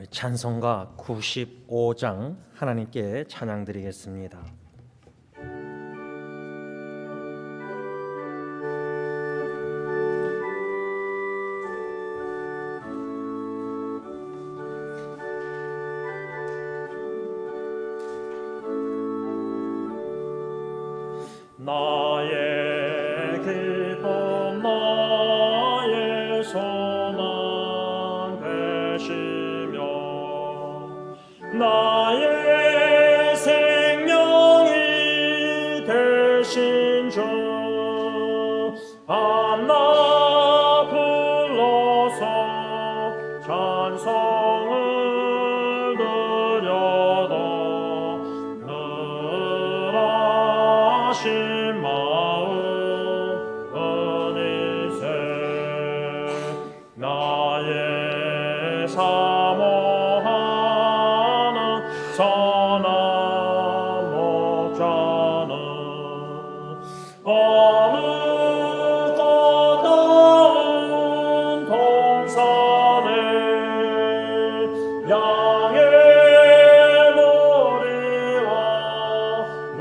찬송가 95장 하나님께 찬양드리겠습니다. 나의 기쁨 나의 소망 되시며 나의 생명이 되신 주 한나 불러서 찬송을 드려도 늘 하신 마음 은희세 나의 사모하는 선한 목자는 어느 꽃다운 동산에 양의 머리와 늘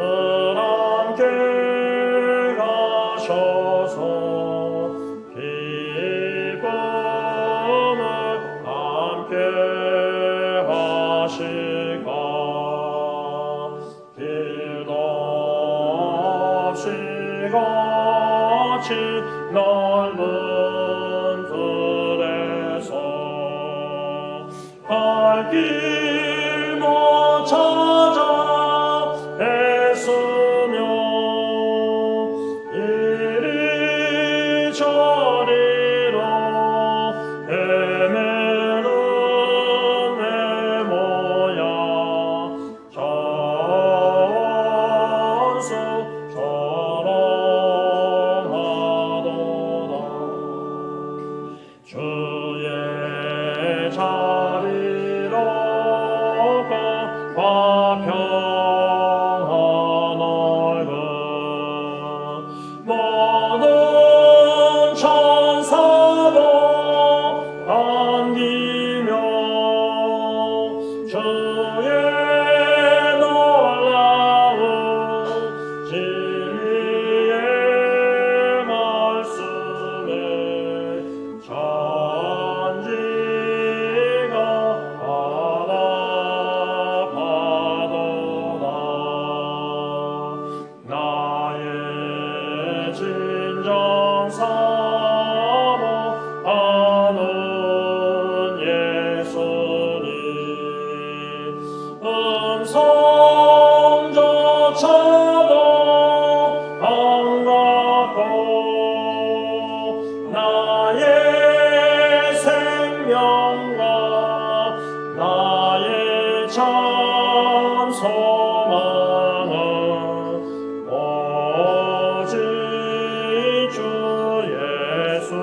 함께 가셔서 기쁨을 함께 하시가 길도 없이 같이 넓은 들에서 갈 길 못 찾아 애쓰며 이리저리로 헤매는 내 모양 원수처럼 하도다 주의 자리로 화평한 얼굴 모든 천사도 안기며 주의 놀라운 진리의 말씀에 천지가 바라봐도다 나의 진정 사모하는 예수님 음성조차도 반갑고 나의 생명과 나의 참 소망은 오직 주 예수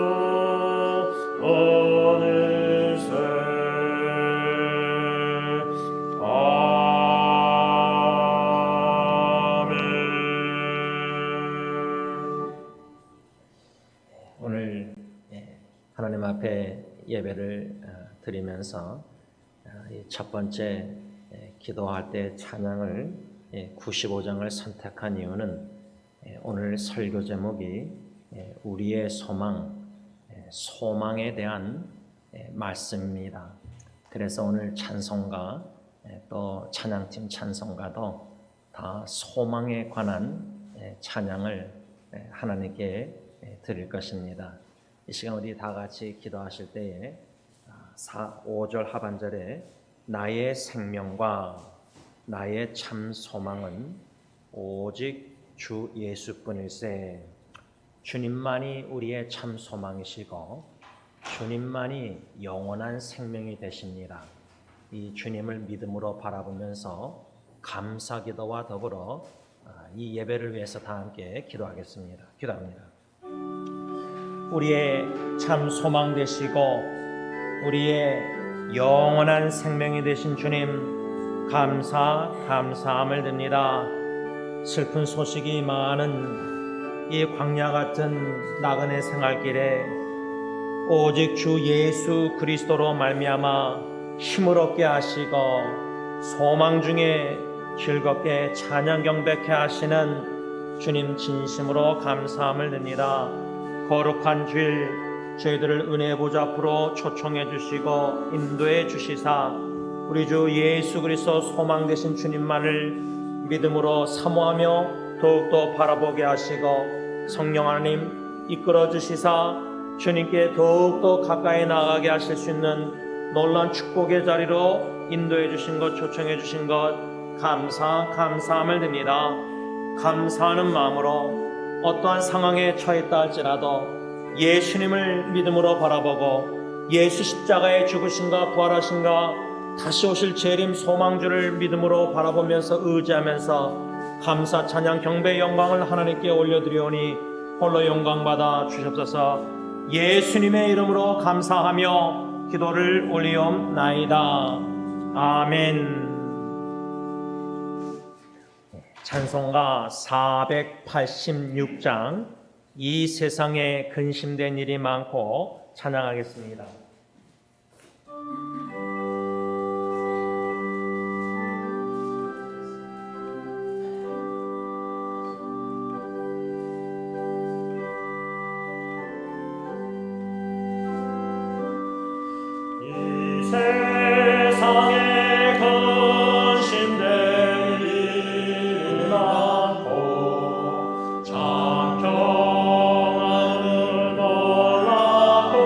은혜세 아멘. 오늘 하나님 앞에 예배를 드리면서 첫 번째 기도할 때 찬양을 95장을 선택한 이유는 오늘 설교 제목이 우리의 소망에 대한 말씀입니다. 그래서 오늘 찬송가 또 찬양팀 찬송가도 다 소망에 관한 찬양을 하나님께 드릴 것입니다. 이 시간 우리 다 같이 기도하실 때에 5절 하반절에 나의 생명과 나의 참 소망은 오직 주 예수뿐일세. 주님만이 우리의 참 소망이시고 주님만이 영원한 생명이 되십니다. 이 주님을 믿음으로 바라보면서 감사기도와 더불어 이 예배를 위해서 다 함께 기도하겠습니다. 기도합니다. 우리의 참 소망 되시고 우리의 영원한 생명이 되신 주님 감사함을 드립니다. 슬픈 소식이 많은 이 광야 같은 나그네 생활길에 오직 주 예수 그리스도로 말미암아 힘을 얻게 하시고 소망 중에 즐겁게 찬양 경배케 하시는 주님 진심으로 감사함을 드립니다. 거룩한 주일 저희들을 은혜 보좌 앞으로 초청해 주시고 인도해 주시사 우리 주 예수 그리스도 소망 되신 주님만을 믿음으로 사모하며 더욱더 바라보게 하시고 성령 하나님 이끌어 주시사 주님께 더욱더 가까이 나아가게 하실 수 있는 놀라운 축복의 자리로 인도해 주신 것, 초청해 주신 것 감사함을 드립니다. 감사하는 마음으로 어떠한 상황에 처했다 할지라도 예수님을 믿음으로 바라보고 예수 십자가의 죽으심과 부활하심과 다시 오실 재림 소망주를 믿음으로 바라보면서 의지하면서 감사 찬양 경배 영광을 하나님께 올려드리오니 홀로 영광받아 주시옵소서. 예수님의 이름으로 감사하며 기도를 올리옵나이다. 아멘. 찬송가 486장 이 세상에 근심된 일이 많고 찬양하겠습니다. 이 세상에 근심된 일이 많고 장경하는 놀랍구나.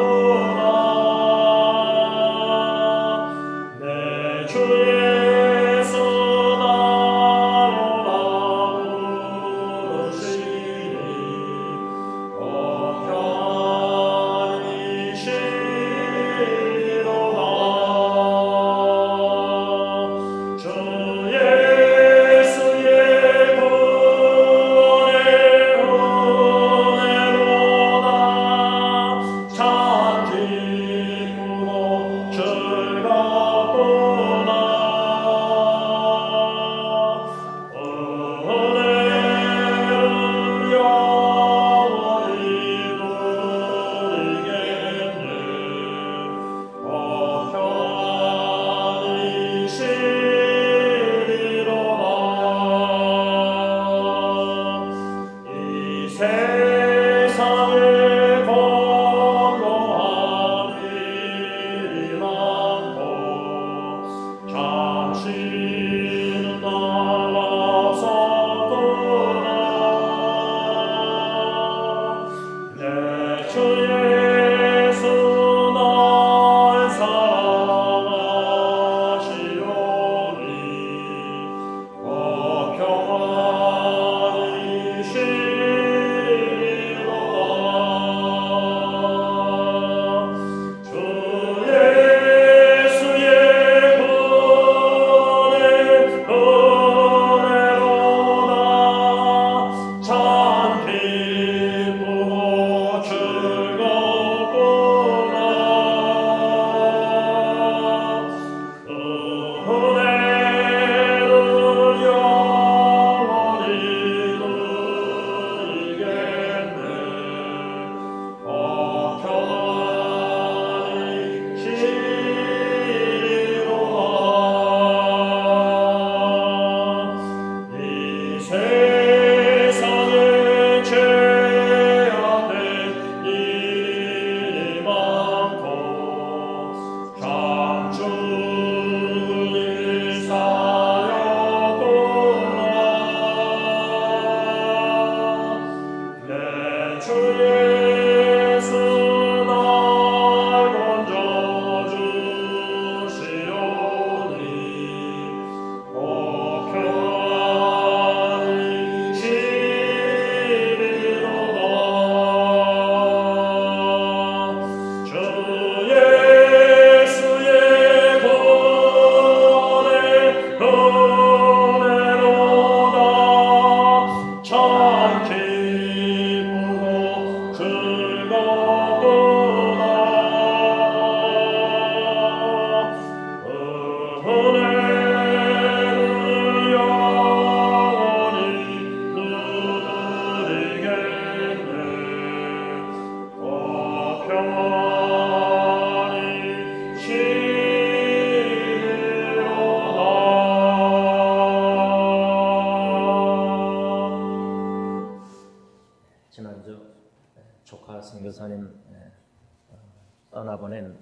떠나보낸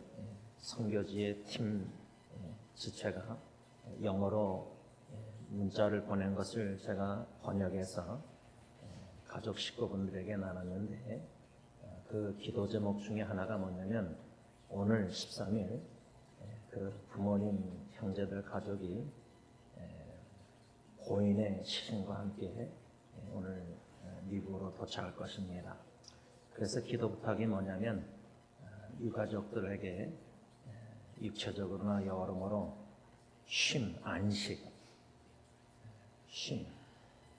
선교지의 팀 지체가 영어로 문자를 보낸 것을 제가 번역해서 가족 식구분들에게 나눴는데 그 기도 제목 중에 하나가 뭐냐면 오늘 13일 그 부모님, 형제들, 가족이 고인의 시신과 함께 오늘 미국으로 도착할 것입니다. 그래서 기도 부탁이 뭐냐면 유가족들에게 육체적으로나 여러모로 쉼, 안식, 쉼.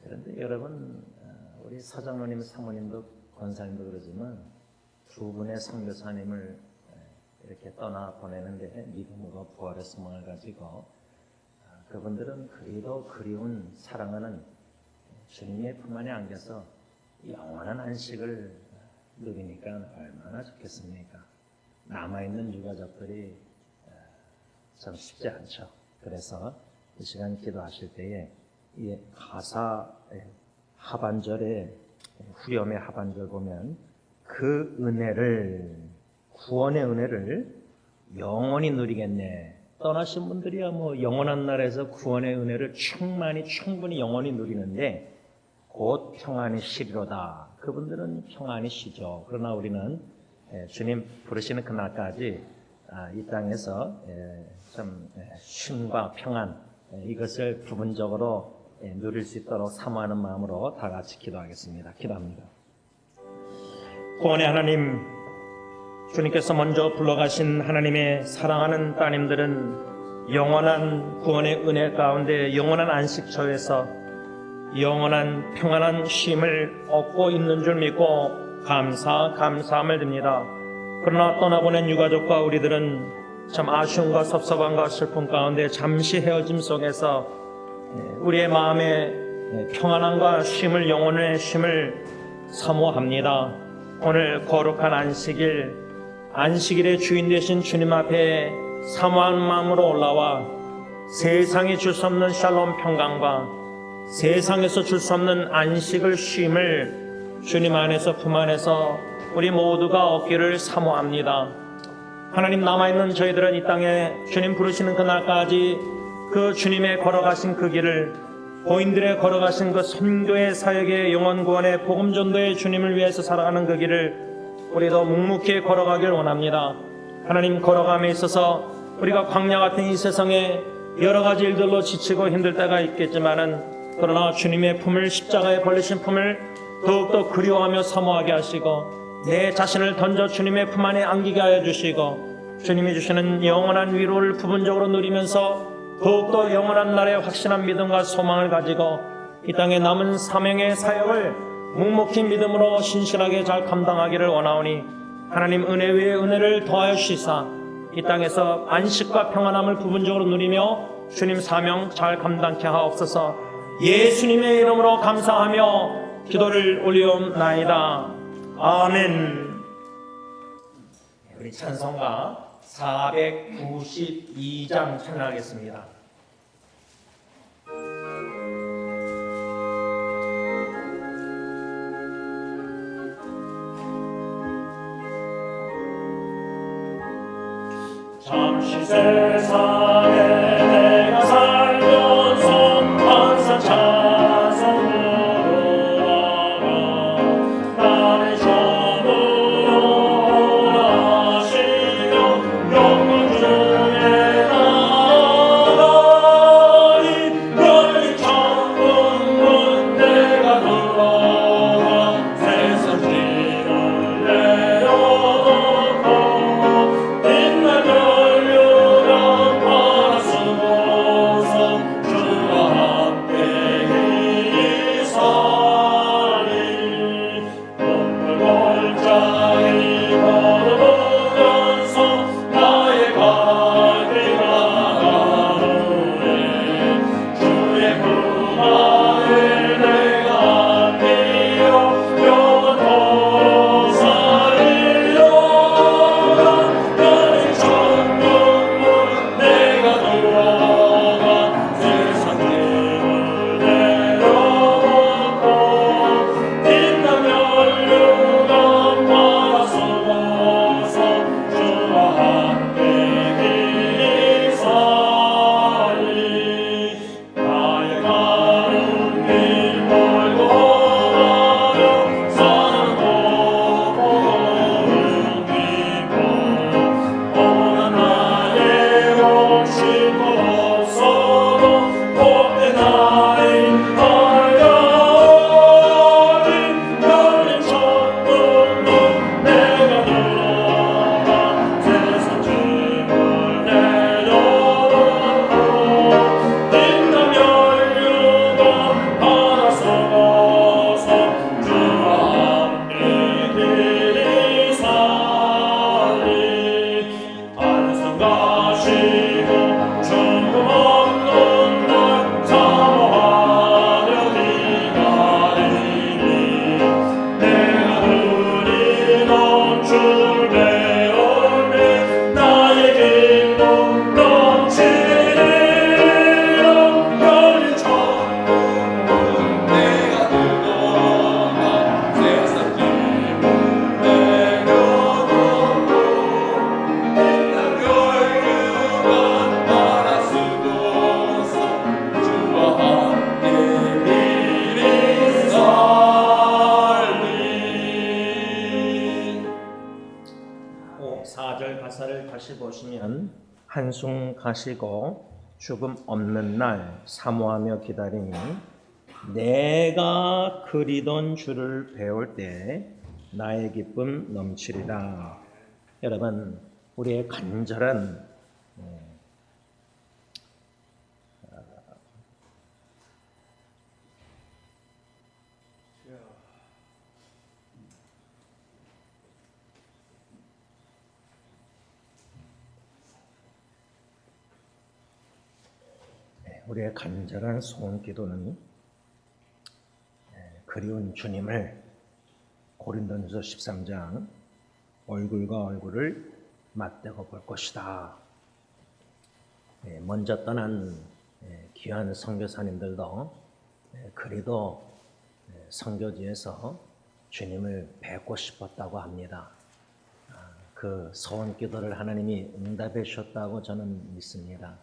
그런데 여러분 우리 사장로님, 사모님도 권사님도 그러지만 두 분의 선교사님을 이렇게 떠나 보내는데 믿음과 부활의 소망을 가지고 그분들은 그리도 그리운 사랑하는 주님의 품 안에 안겨서 영원한 안식을 누리니까 얼마나 좋겠습니까? 남아있는 유가족들이 참 쉽지 않죠. 그래서 이 시간 기도하실 때에 이 가사 하반절에 후렴의 하반절 보면 그 은혜를 구원의 은혜를 영원히 누리겠네. 떠나신 분들이야 뭐 영원한 나라에서 구원의 은혜를 충분히 영원히 누리는데 곧 평안이 쉬리로다. 그분들은 평안이 쉬죠. 그러나 우리는 주님 부르시는 그날까지 이 땅에서 좀 쉼과 평안 이것을 부분적으로 누릴 수 있도록 사모하는 마음으로 다 같이 기도하겠습니다. 기도합니다. 구원의 하나님, 주님께서 먼저 불러가신 하나님의 사랑하는 따님들은 영원한 구원의 은혜 가운데 영원한 안식처에서 영원한 평안한 쉼을 얻고 있는 줄 믿고 감사함을 드립니다. 그러나 떠나보낸 유가족과 우리들은 참 아쉬움과 섭섭함과 슬픔 가운데 잠시 헤어짐 속에서 우리의 마음에 평안함과 쉼을, 영혼의 쉼을 사모합니다. 오늘 거룩한 안식일의 주인 되신 주님 앞에 사모하는 마음으로 올라와 세상이 줄 수 없는 샬롬 평강과 세상에서 줄 수 없는 안식을, 쉼을 주님 안에서, 품 안에서 우리 모두가 얻기를 사모합니다. 하나님, 남아있는 저희들은 이 땅에 주님 부르시는 그날까지 그 주님의 걸어가신 그 길을, 고인들의 걸어가신 그 선교의 사역의 영원 구원의 복음 전도의 주님을 위해서 살아가는 그 길을 우리도 묵묵히 걸어가길 원합니다. 하나님, 걸어감에 있어서 우리가 광야 같은 이 세상에 여러 가지 일들로 지치고 힘들 때가 있겠지만은 그러나 주님의 품을, 십자가에 벌리신 품을 더욱더 그리워하며 사모하게 하시고 내 자신을 던져 주님의 품 안에 안기게 하여 주시고 주님이 주시는 영원한 위로를 부분적으로 누리면서 더욱더 영원한 날의 확신한 믿음과 소망을 가지고 이 땅에 남은 사명의 사역을 묵묵히 믿음으로 신실하게 잘 감당하기를 원하오니 하나님, 은혜 위에 은혜를 더하여 주시사 이 땅에서 안식과 평안함을 부분적으로 누리며 주님 사명 잘 감당케 하옵소서. 예수님의 이름으로 감사하며 기도를 올리옵나이다. 아멘. 우리 찬송가 492장 찬양하겠습니다. 잠시 세상에 내가 살면서 항상 찬송으로 나가 나를 전부로 하시며 영광 중에 나가리 열린 천국 문대가 들어가 세상 길을 내려놓고 빛나며 하시고 죽음 없는 날 사모하며 기다리니 내가 누리던 주를 배우니 나의 기쁨 넘치리라 열린 천국은 내가 들어가 세상 기쁨 내려놓고 인간 열유가 말할 수도 없어 주와 함께 이리 살리 4절 가사를 다시 보시면 한숨 가시고 죽음 없는 날 사모하며 기다리니 내가 그리던 주를 배울 때 나의 기쁨 넘치리라. 여러분, 우리의 간절한 우리의 간절한 소원 기도는 그리운 주님을 고린도전서 13장 얼굴과 얼굴을 맞대고 볼 것이다. 먼저 떠난 귀한 선교사님들도 그리도 선교지에서 주님을 뵙고 싶었다고 합니다. 그 소원 기도를 하나님이 응답해 주셨다고 저는 믿습니다.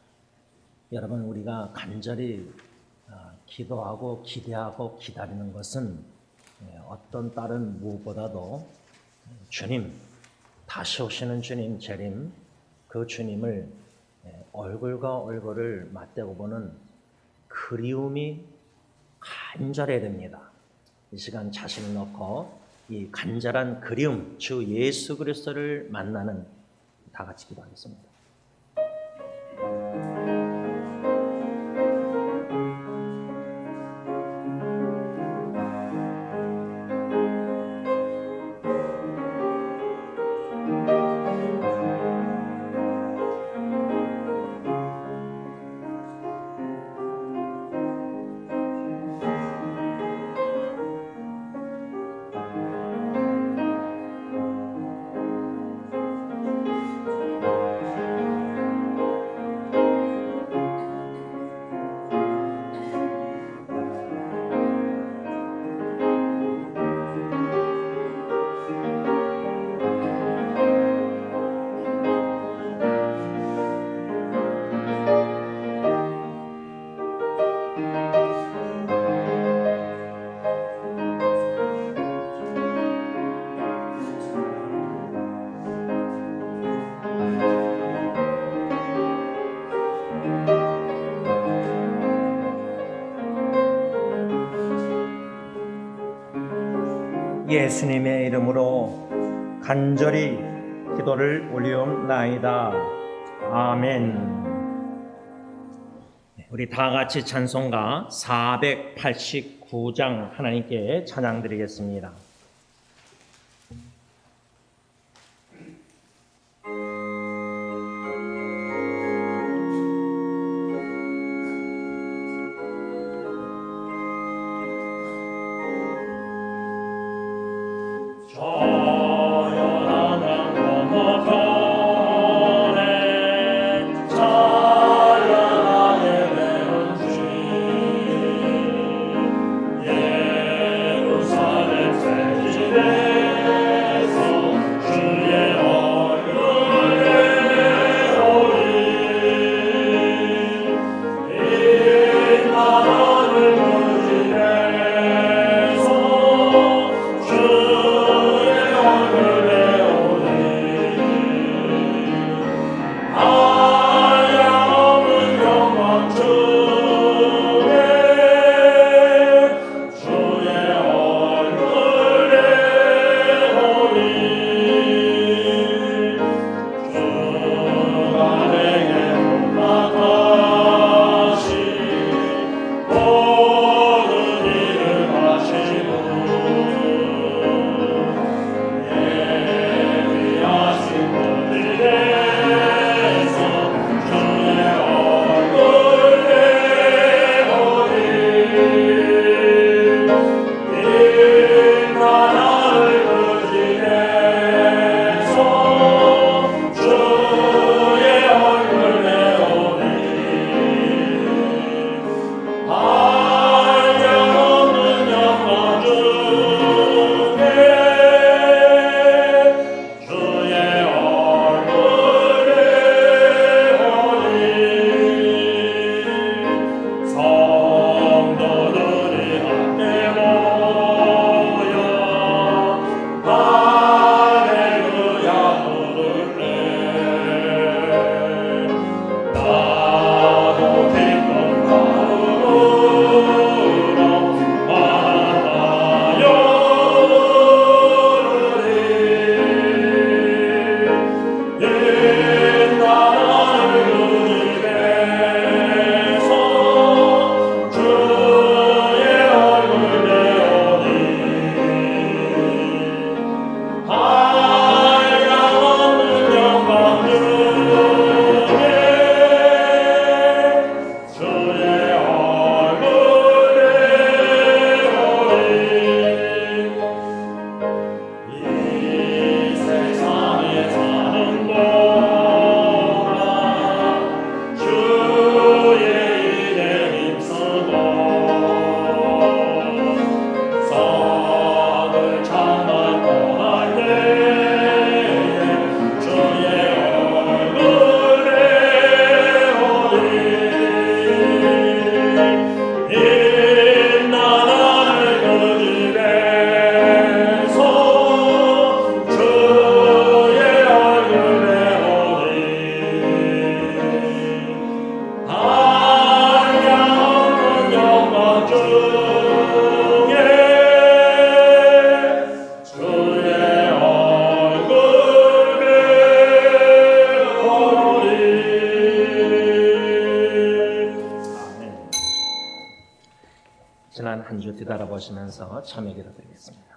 여러분, 우리가 간절히 기도하고 기대하고 기다리는 것은 어떤 다른 무엇보다도 주님, 다시 오시는 주님 재림, 그 주님을 얼굴과 얼굴을 맞대고 보는 그리움이 간절해야 됩니다. 이 시간 자신을 놓고 이 간절한 그리움, 주 예수 그리스도를 만나는 다 같이 기도하겠습니다. 예수님의 이름으로 간절히 기도를 올리옵나이다. 아멘. 우리 다 같이 찬송가 489장 하나님께 찬양 드리겠습니다. 예루살렘 지난 한 주 뒤돌아보시면서 참여 기도드리겠습니다.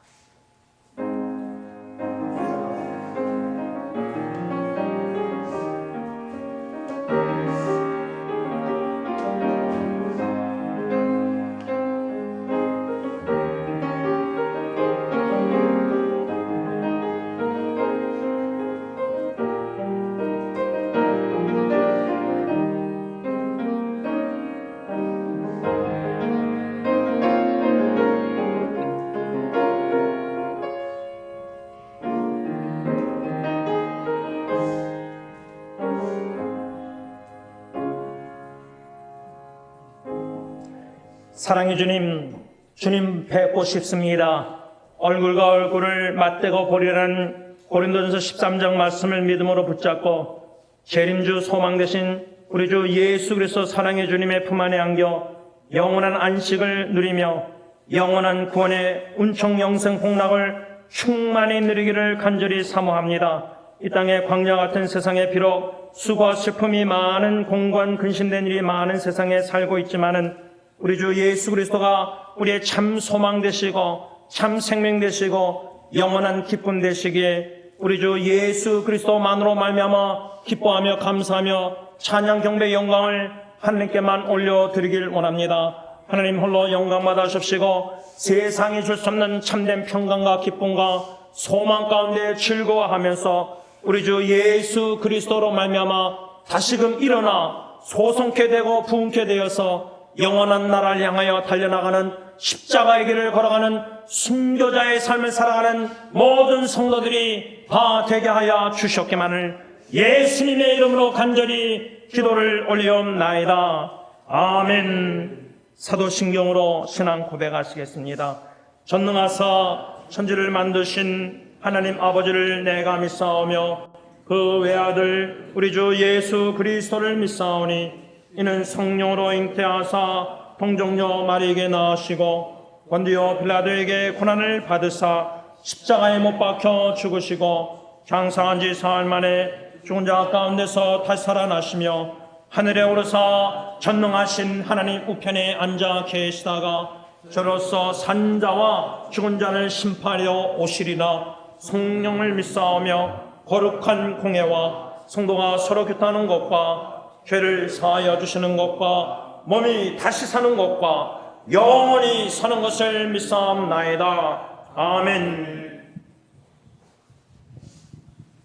사랑의 주님, 주님 뵙고 싶습니다. 얼굴과 얼굴을 맞대고 보리라는 고린도전서 13장 말씀을 믿음으로 붙잡고 재림주 소망 되신 우리 주 예수 그리스도 사랑의 주님의 품 안에 안겨 영원한 안식을 누리며 영원한 구원의 운총 영생 복락을 충만히 누리기를 간절히 사모합니다. 이 땅의 광야 같은 세상에 비록 수고와 슬픔이 많은 공고한 근심된 일이 많은 세상에 살고 있지만은 우리 주 예수 그리스도가 우리의 참 소망 되시고 참 생명 되시고 영원한 기쁨 되시기에 우리 주 예수 그리스도만으로 말미암아 기뻐하며 감사하며 찬양 경배 영광을 하나님께만 올려드리길 원합니다. 하나님 홀로 영광 받으십시고 세상이 줄 수 없는 참된 평강과 기쁨과 소망 가운데 즐거워하면서 우리 주 예수 그리스도로 말미암아 다시금 일어나 소성케 되고 부흥케 되어서 영원한 나라를 향하여 달려나가는 십자가의 길을 걸어가는 순교자의 삶을 살아가는 모든 성도들이 다 되게 하여 주셨기만을 예수님의 이름으로 간절히 기도를 올리옵나이다. 아멘. 사도신경으로 신앙 고백하시겠습니다. 전능하사 천지를 만드신 하나님 아버지를 내가 믿사오며 그 외아들 우리 주 예수 그리스도를 믿사오니 이는 성령으로 잉태하사 동정녀 마리에게 낳으시고 본디오 빌라도에게 고난을 받으사 십자가에 못 박혀 죽으시고 장사한 지 사흘 만에 죽은 자 가운데서 다시 살아나시며 하늘에 오르사 전능하신 하나님 우편에 앉아 계시다가 저로서 산자와 죽은 자를 심판하려 오시리라. 성령을 믿사오며 거룩한 공예와 성도가 서로 교통하는 것과 죄를 사하여 주시는 것과 몸이 다시 사는 것과 영원히 사는 것을 믿사옵나이다. 아멘.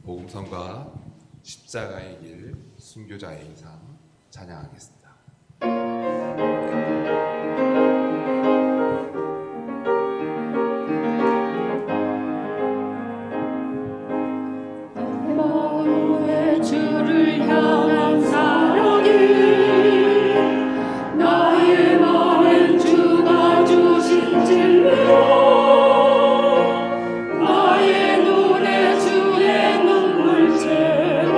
복음성과 십자가의 길, 순교자의 삶 찬양하겠습니다. 마음의 주를 향한 사랑이 나의 마음엔 주가 주신 진리로 나의 눈에 주의 눈물 채워주소서.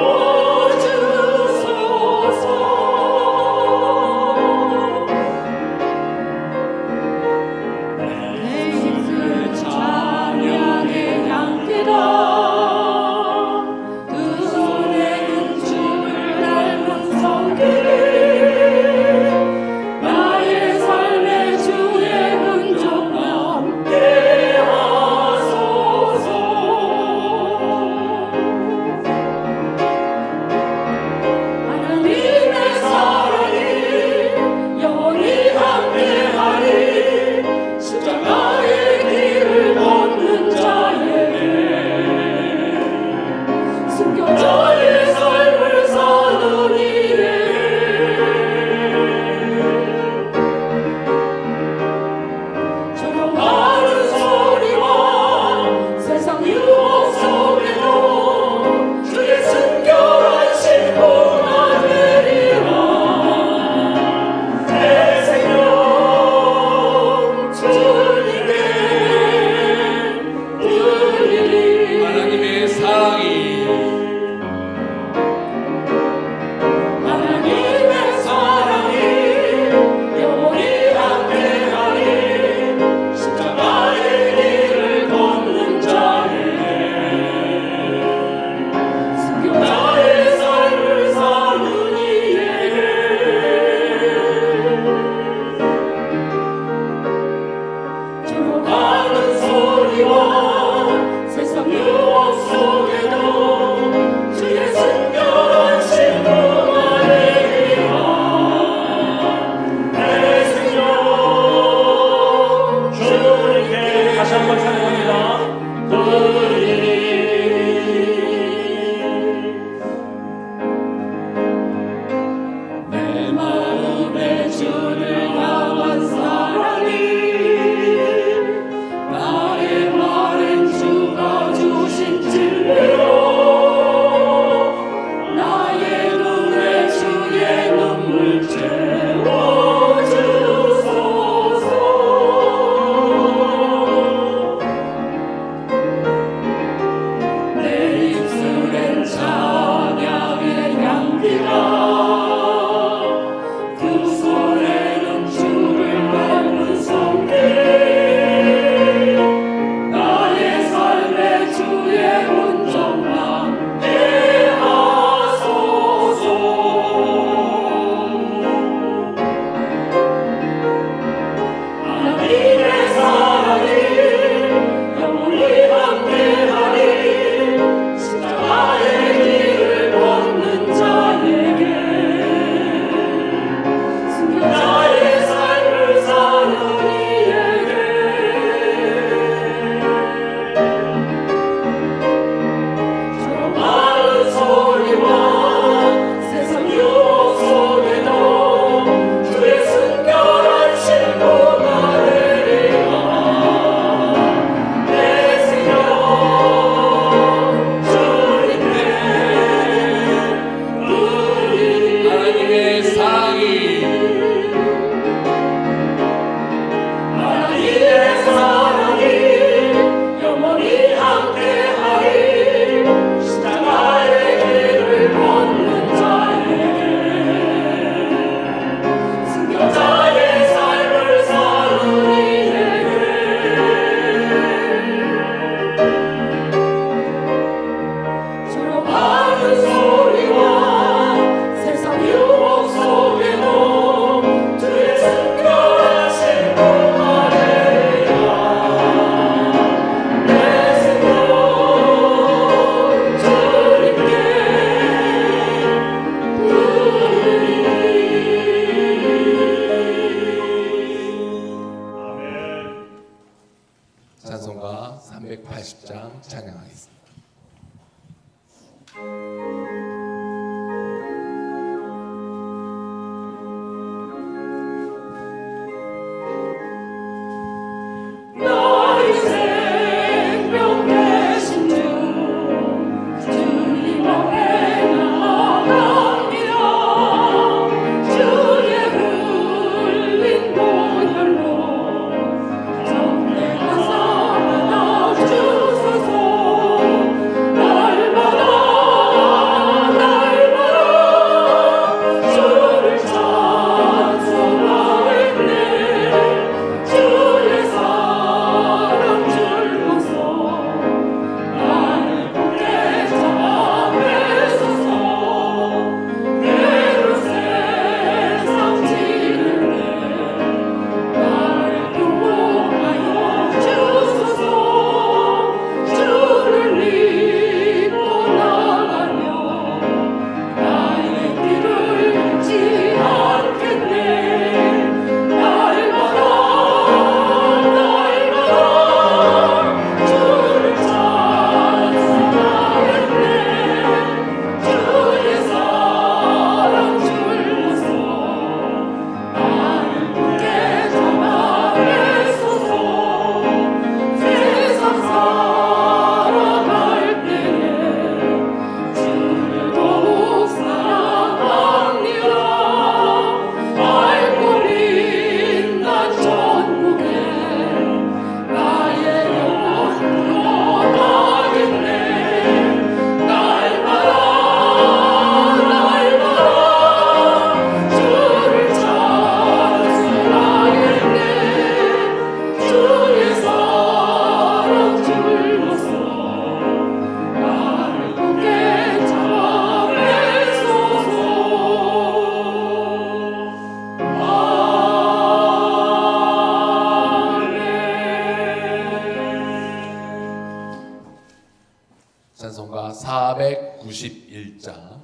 91장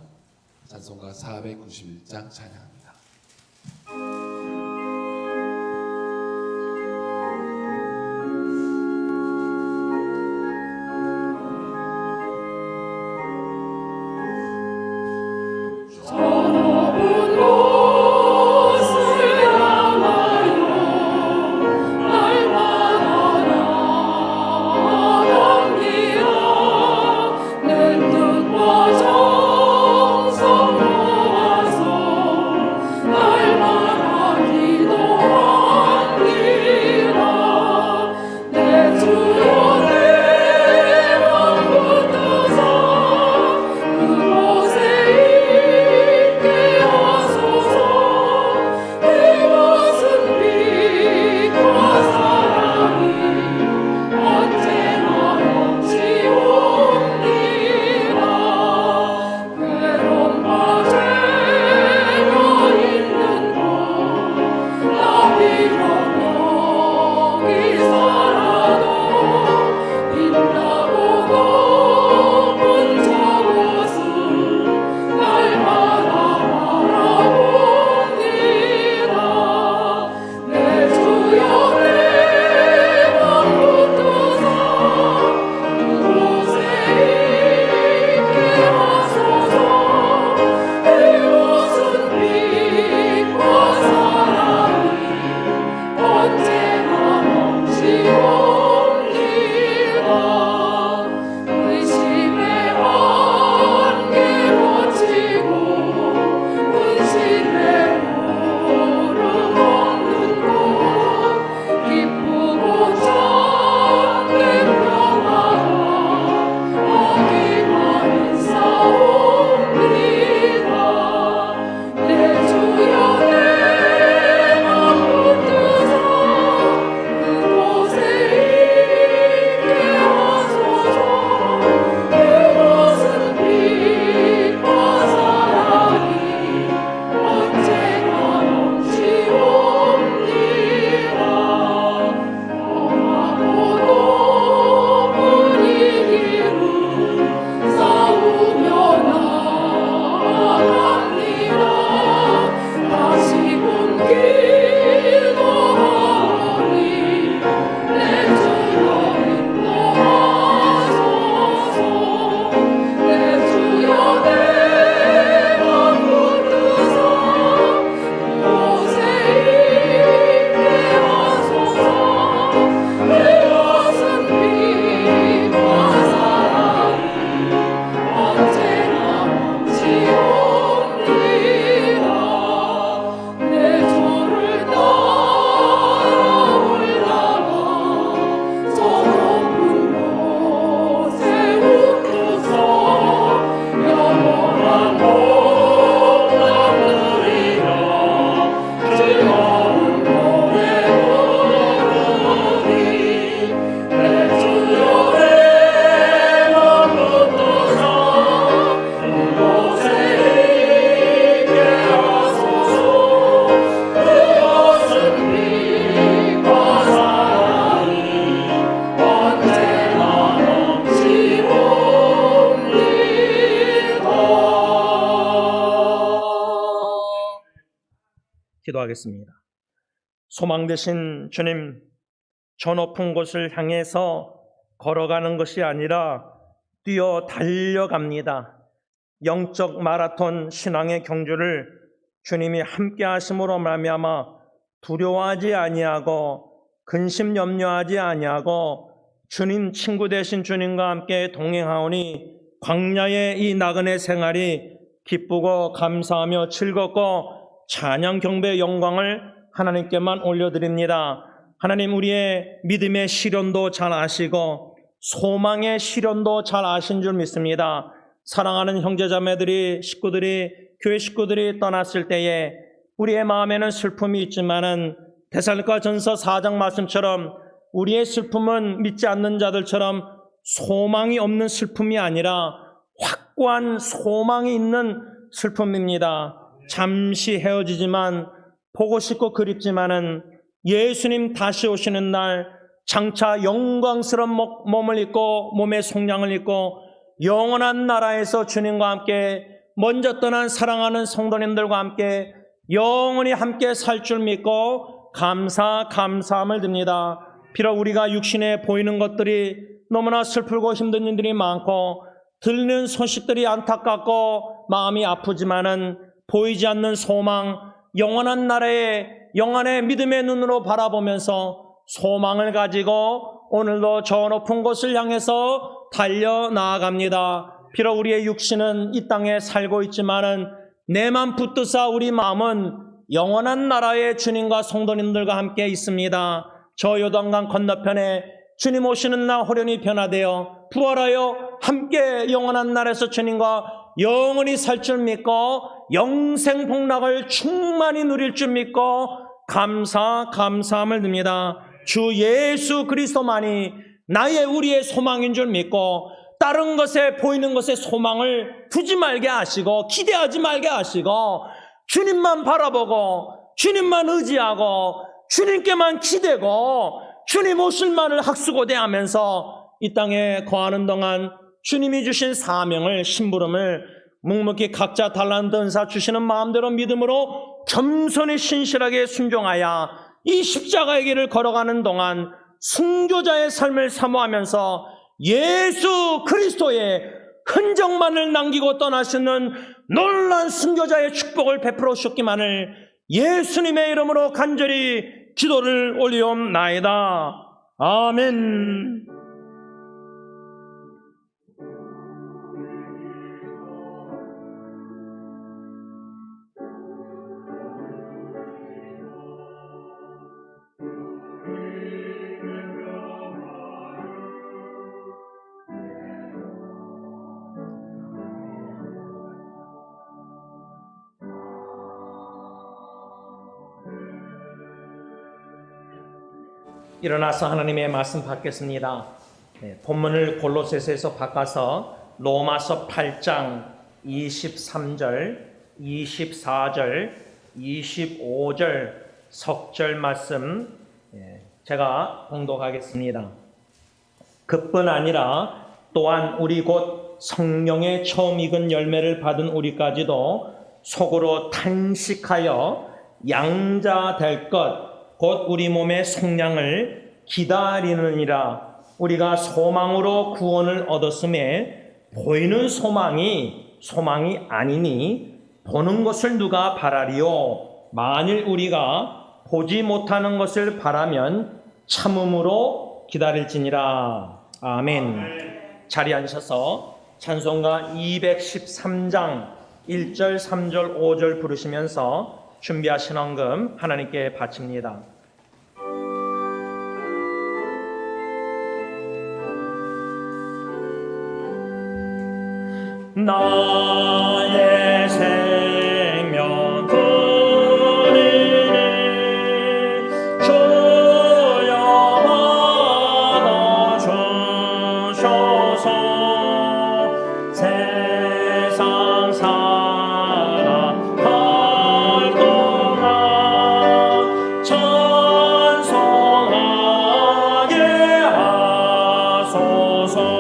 찬송가 491장 찬양합니다. 기도하겠습니다. 소망 되신 주님, 저 높은 곳을 향해서 걸어가는 것이 아니라 뛰어 달려갑니다. 영적 마라톤 신앙의 경주를 주님이 함께 하심으로 말미암아 두려워하지 아니하고 근심 염려하지 아니하고 주님 친구 되신 주님과 함께 동행하오니 광야의 이 나그네 생활이 기쁘고 감사하며 즐겁고 찬양 경배 영광을 하나님께만 올려드립니다. 하나님, 우리의 믿음의 시련도 잘 아시고 소망의 시련도 잘 아신 줄 믿습니다. 사랑하는 형제자매들이, 교회 식구들이 떠났을 때에 우리의 마음에는 슬픔이 있지만은 데살로니가전서 4장 말씀처럼 우리의 슬픔은 믿지 않는 자들처럼 소망이 없는 슬픔이 아니라 확고한 소망이 있는 슬픔입니다. 잠시 헤어지지만 보고 싶고 그립지만은 예수님 다시 오시는 날 장차 영광스러운 몸을 입고 몸의 속량을 입고 영원한 나라에서 주님과 함께 먼저 떠난 사랑하는 성도님들과 함께 영원히 함께 살 줄 믿고 감사함을 드립니다. 비록 우리가 육신에 보이는 것들이 너무나 슬프고 힘든 일들이 많고 들리는 소식들이 안타깝고 마음이 아프지만은 보이지 않는 소망, 영원한 나라의 영원의 믿음의 눈으로 바라보면서 소망을 가지고 오늘도 저 높은 곳을 향해서 달려나아갑니다. 비록 우리의 육신은 이 땅에 살고 있지만은 내만 붙드사 우리 마음은 영원한 나라의 주님과 성도님들과 함께 있습니다. 저 요단강 건너편에 주님 오시는 날 호련히 변화되어 부활하여 함께 영원한 나라에서 주님과 영원히 살 줄 믿고 영생 복락을 충만히 누릴 줄 믿고 감사함을 드립니다. 주 예수 그리스도만이 나의 우리의 소망인 줄 믿고 다른 것에 보이는 것에 소망을 두지 말게 하시고 기대하지 말게 하시고 주님만 바라보고 주님만 의지하고 주님께만 기대고 주님 오실만을 학수고대하면서 이 땅에 거하는 동안 주님이 주신 사명을 심부름을 묵묵히 각자 달란트 은사 주시는 마음대로 믿음으로 겸손히 신실하게 순종하여 이 십자가의 길을 걸어가는 동안 순교자의 삶을 사모하면서 예수 그리스도의 흔적만을 남기고 떠나시는 놀라운 순교자의 축복을 베풀어 주셨기만을 예수님의 이름으로 간절히 기도를 올리옵나이다. 아멘. 일어나서 하나님의 말씀 받겠습니다. 본문을 골로새서에서 바꿔서 로마서 8장 23절, 24절, 25절 석절 말씀 제가 봉독하겠습니다. 그뿐 아니라 또한 우리 곧 성령의 처음 익은 열매를 받은 우리까지도 속으로 탄식하여 양자 될 것 곧 우리 몸의 속량을 기다리느니라. 우리가 소망으로 구원을 얻었음에 보이는 소망이 아니니 보는 것을 누가 바라리요. 만일 우리가 보지 못하는 것을 바라면 참음으로 기다릴지니라. 아멘. 자리에 앉으셔서 찬송가 213장 1절, 3절, 5절 부르시면서 준비하신 헌금 하나님께 바칩니다. 나의 생명 드리니 주여 받아주소서. 세상 살아갈 동안 찬송하게 하소서.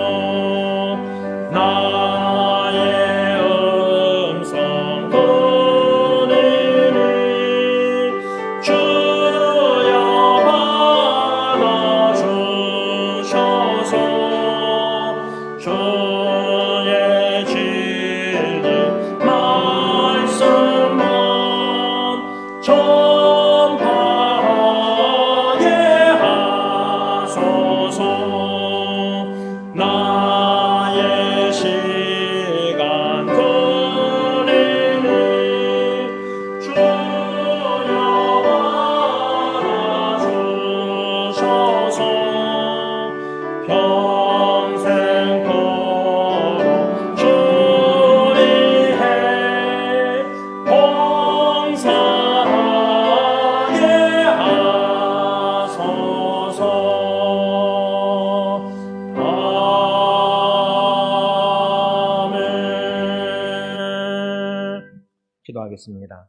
기도하겠습니다.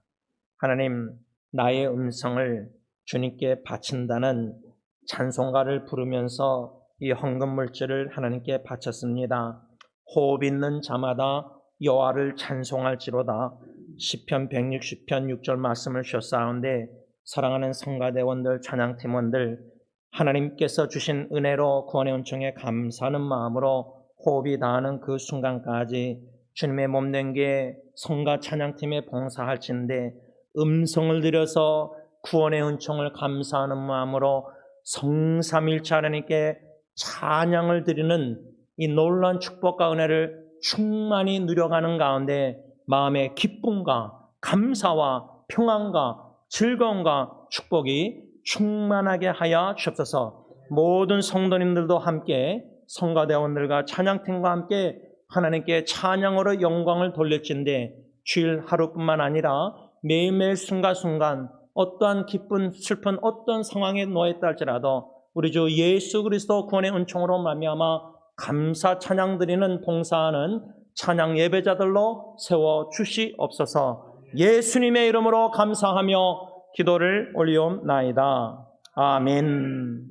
하나님, 나의 음성을 주님께 바친다는 찬송가를 부르면서 이 헌금 물질을 하나님께 바쳤습니다. 호흡 있는 자마다 여호와를 찬송할지로다. 시편 160편 6절 말씀을 주셨사온데 사랑하는 성가대원들, 찬양팀원들, 하나님께서 주신 은혜로 구원의 은총에 감사하는 마음으로 호흡이 닿는 그 순간까지 주님의 몸된 게 성가 찬양팀에 봉사할진데 음성을 들여서 구원의 은총을 감사하는 마음으로 성삼일체 하나님께 찬양을 드리는 이 놀라운 축복과 은혜를 충만히 누려가는 가운데 마음의 기쁨과 감사와 평안과 즐거움과 축복이 충만하게 하여 주옵소서. 모든 성도님들도 함께 성가대원들과 찬양팀과 함께 하나님께 찬양으로 영광을 돌릴진데 주일 하루뿐만 아니라 매일매일 순간순간 어떠한 기쁜 슬픈 어떤 상황에 놓여있다 할지라도 우리 주 예수 그리스도 구원의 은총으로 말미암아 감사 찬양 드리는 봉사하는 찬양 예배자들로 세워 주시옵소서. 예수님의 이름으로 감사하며 기도를 올리옵나이다. 아멘.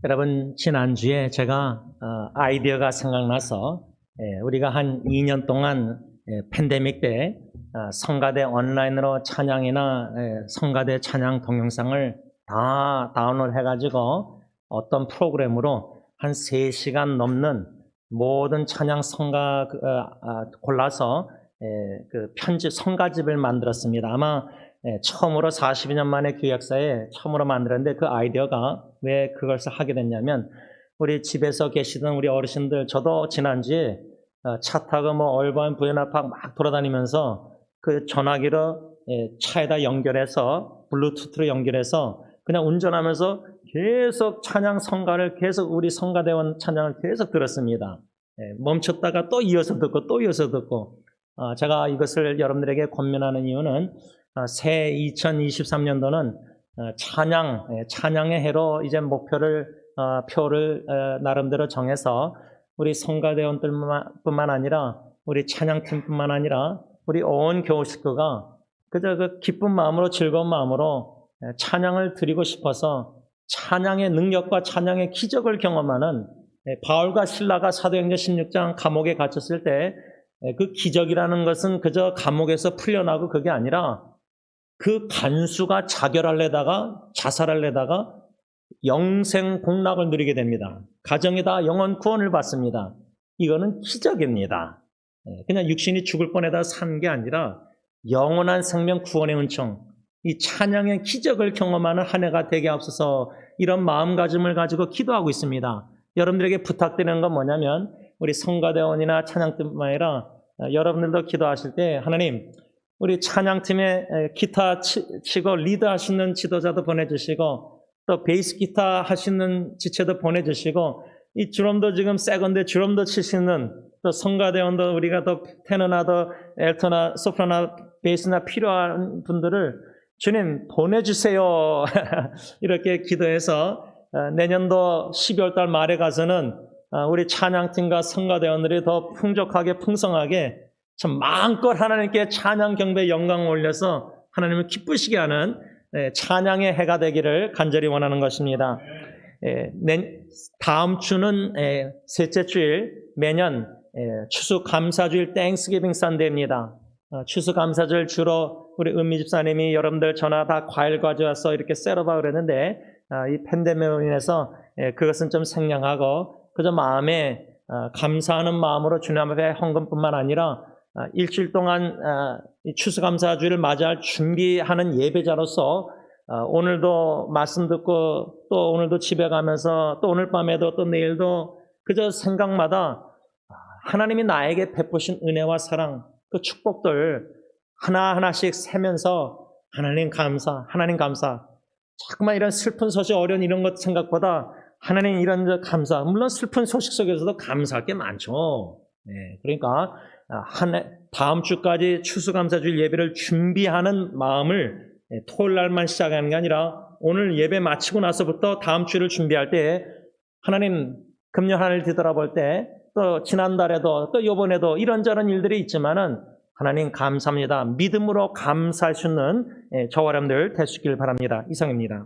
여러분, 지난주에 제가 아이디어가 생각나서 우리가 한 2년 동안 팬데믹 때 성가대 온라인으로 찬양이나 성가대 찬양 동영상을 다 다운로드 해가지고 어떤 프로그램으로 한 3시간 넘는 모든 찬양 성가 골라서 그 편집 성가집을 만들었습니다. 아마 처음으로 42년 만에 교회 역사에 처음으로 만들었는데 그 아이디어가 왜 그것을 하게 됐냐면 우리 집에서 계시던 우리 어르신들, 저도 지난주에 차 타고 뭐 얼반 부연합학 막 돌아다니면서 그 전화기로 차에다 연결해서 블루투스로 연결해서 그냥 운전하면서 계속 찬양 성가를 계속 우리 성가대원 찬양을 계속 들었습니다. 멈췄다가 또 이어서 듣고 또 이어서 듣고 제가 이것을 여러분들에게 권면하는 이유는 새 2023년도는 찬양의 해로 이제 표를 나름대로 정해서 우리 성가대원들뿐만 아니라 우리 찬양팀뿐만 아니라 우리 온 교우 식구가 그저 그 기쁜 마음으로 즐거운 마음으로 찬양을 드리고 싶어서 찬양의 능력과 찬양의 기적을 경험하는 바울과 실라가 사도행전 16장 감옥에 갇혔을 때 그 기적이라는 것은 그저 감옥에서 풀려나고 그게 아니라 그 간수가 자살하려다가 영생 복락을 누리게 됩니다. 가정이 다 영원 구원을 받습니다. 이거는 기적입니다. 그냥 육신이 죽을 뻔에다 산 게 아니라 영원한 생명 구원의 은총, 이 찬양의 기적을 경험하는 한 해가 되게 앞서서 이런 마음가짐을 가지고 기도하고 있습니다. 여러분들에게 부탁드리는 건 뭐냐면 우리 성가대원이나 찬양팀뿐만 아니라 여러분들도 기도하실 때 하나님, 우리 찬양팀에 기타 치고 리드 하시는 지도자도 보내주시고 또 베이스 기타 하시는 지체도 보내주시고 이 드럼도 지금 세건데 드럼도 치시는 또 성가대원도 우리가 또 테너나 더 엘터나 소프라나 베이스나 필요한 분들을 주님 보내주세요. 이렇게 기도해서 내년도 12월 달 말에 가서는 우리 찬양팀과 성가대원들이 더 풍족하게 풍성하게 참 마음껏 하나님께 찬양 경배 영광을 올려서 하나님을 기쁘시게 하는 찬양의 해가 되기를 간절히 원하는 것입니다. 다음 주는 셋째 주일, 매년 추수감사주일 땡스기빙 선데이입니다. 추수감사주일 주로 우리 은미 집사님이 여러분들 전화 다 과일 가져와서 이렇게 셋업하 그랬는데 이 팬데믹으로 인해서 그것은 좀 생략하고 그저 마음에 감사하는 마음으로 주님 앞에 헌금뿐만 아니라 일주일 동안 추수감사주일을 맞이할 준비하는 예배자로서 오늘도 말씀 듣고 또 오늘도 집에 가면서 또 오늘 밤에도 또 내일도 그저 생각마다 하나님이 나에게 베푸신 은혜와 사랑, 그 축복들 하나하나씩 세면서 하나님 감사, 하나님 감사. 자꾸만 이런 슬픈 소식, 어려운 이런 것 생각보다 하나님 이런 감사, 물론 슬픈 소식 속에서도 감사할 게 많죠. 그러니까 다음 주까지 추수감사주일 예배를 준비하는 마음을 토요일 날만 시작하는 게 아니라 오늘 예배 마치고 나서부터 다음 주를 준비할 때 하나님 금년 하나를 뒤돌아볼 때 또 지난달에도 또 이번에도 이런저런 일들이 있지만은 하나님 감사합니다. 믿음으로 감사할 수 있는 저와 여러분들 될 수 있길 바랍니다. 이상입니다.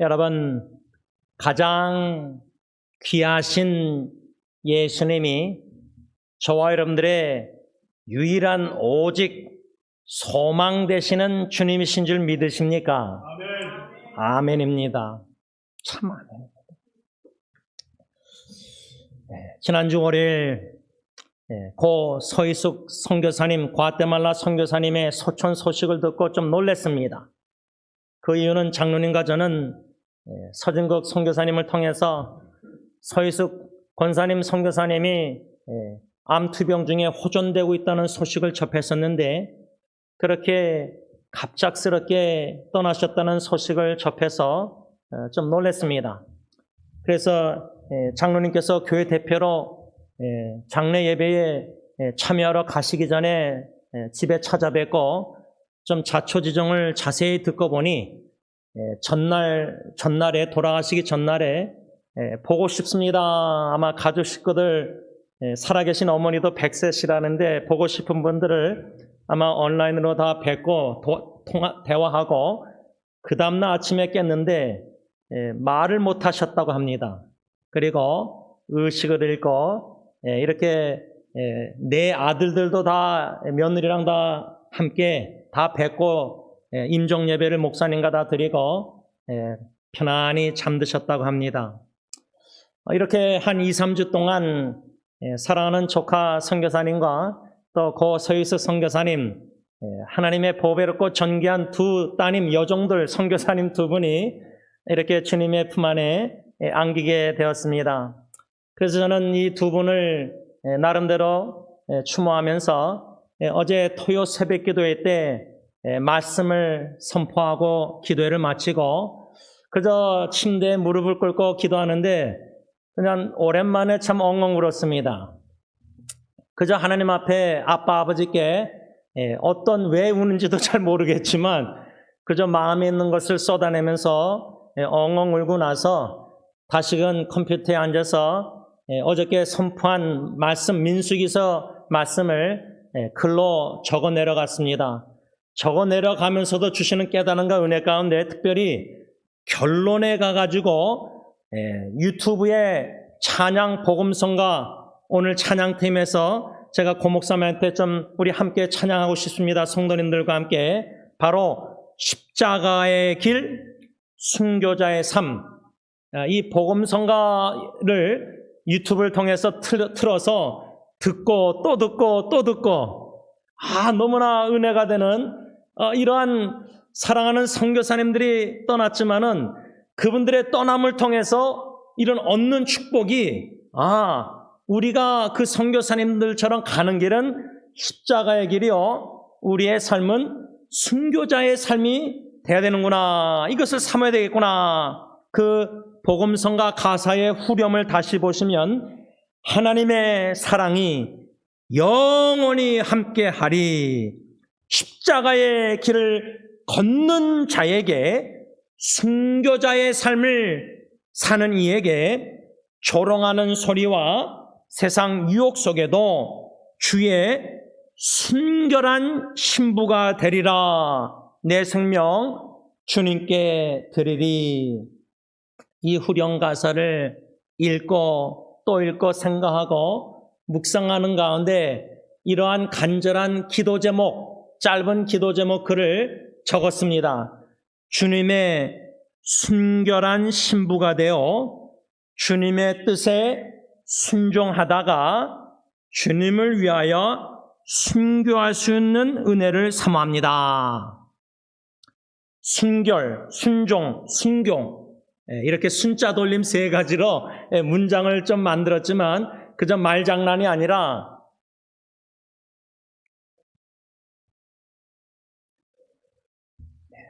여러분, 가장 귀하신 예수님이 저와 여러분들의 유일한 오직 소망 되시는 주님이신 줄 믿으십니까? 아멘. 아멘입니다. 참 아멘. 지난주 월요일 고 서희숙 선교사님, 과테말라 선교사님의 소천 소식을 듣고 좀 놀랐습니다. 그 이유는 장로님과 저는 서진국 선교사님을 통해서 서희숙 권사님 선교사님이 암투병 중에 호전되고 있다는 소식을 접했었는데 그렇게 갑작스럽게 떠나셨다는 소식을 접해서 좀 놀랐습니다. 그래서 장로님께서 교회 대표로 장례 예배에 참여하러 가시기 전에 집에 찾아뵙고 좀 자초지종을 자세히 듣고 보니 전날에 돌아가시기 전날에 보고 싶습니다. 아마 가족 식구들 살아계신 어머니도 100세시라는데 보고 싶은 분들을 아마 온라인으로 다 뵙고 대화하고 그 다음날 아침에 깼는데 말을 못 하셨다고 합니다. 그리고 의식을 잃고 이렇게 내 아들들도 다 며느리랑 다 함께 다 뵙고 임종 예배를 목사님과 다 드리고 편안히 잠드셨다고 합니다. 이렇게 한 2, 3주 동안 사랑하는 조카 선교사님과 또 고 서희수 선교사님, 하나님의 보배롭고 존귀한 두 따님 여종들 선교사님 두 분이 이렇게 주님의 품 안에 안기게 되었습니다. 그래서 저는 이 두 분을 나름대로 추모하면서 어제 토요 새벽 기도회 때 말씀을 선포하고 기도회를 마치고 그저 침대에 무릎을 꿇고 기도하는데 그냥 오랜만에 참 엉엉 울었습니다. 그저 하나님 앞에 아빠 아버지께 왜 우는지도 잘 모르겠지만 그저 마음에 있는 것을 쏟아내면서 엉엉 울고 나서 다시금 컴퓨터에 앉아서 어저께 선포한 말씀 민수기서 말씀을 글로 적어 내려갔습니다. 적어 내려가면서도 주시는 깨달음과 은혜 가운데 특별히 결론에 가가지고 유튜브에 찬양 복음성가 오늘 찬양팀에서 제가 고목사님한테 좀 우리 함께 찬양하고 싶습니다. 성도님들과 함께 바로 십자가의 길, 순교자의 삶, 이 복음성가를 유튜브를 통해서 틀어서 듣고 또 듣고 또 듣고 너무나 은혜가 되는 이러한 사랑하는 선교사님들이 떠났지만은 그분들의 떠남을 통해서 이런 얻는 축복이 우리가 그 선교사님들처럼 가는 길은 십자가의 길이요 우리의 삶은 순교자의 삶이 돼야 되는구나, 이것을 삼아야 되겠구나. 그 복음성가 가사의 후렴을 다시 보시면 하나님의 사랑이 영원히 함께하리, 십자가의 길을 걷는 자에게, 순교자의 삶을 사는 이에게 조롱하는 소리와 세상 유혹 속에도 주의 순결한 신부가 되리라. 내 생명 주님께 드리리. 이 후렴 가사를 읽고 또 읽고 생각하고 묵상하는 가운데 이러한 간절한 기도 제목, 짧은 기도 제목 글을 적었습니다. 주님의 순결한 신부가 되어 주님의 뜻에 순종하다가 주님을 위하여 순교할 수 있는 은혜를 사모합니다. 순결, 순종, 순교, 이렇게 순자 돌림 세 가지로 문장을 좀 만들었지만 그저 말장난이 아니라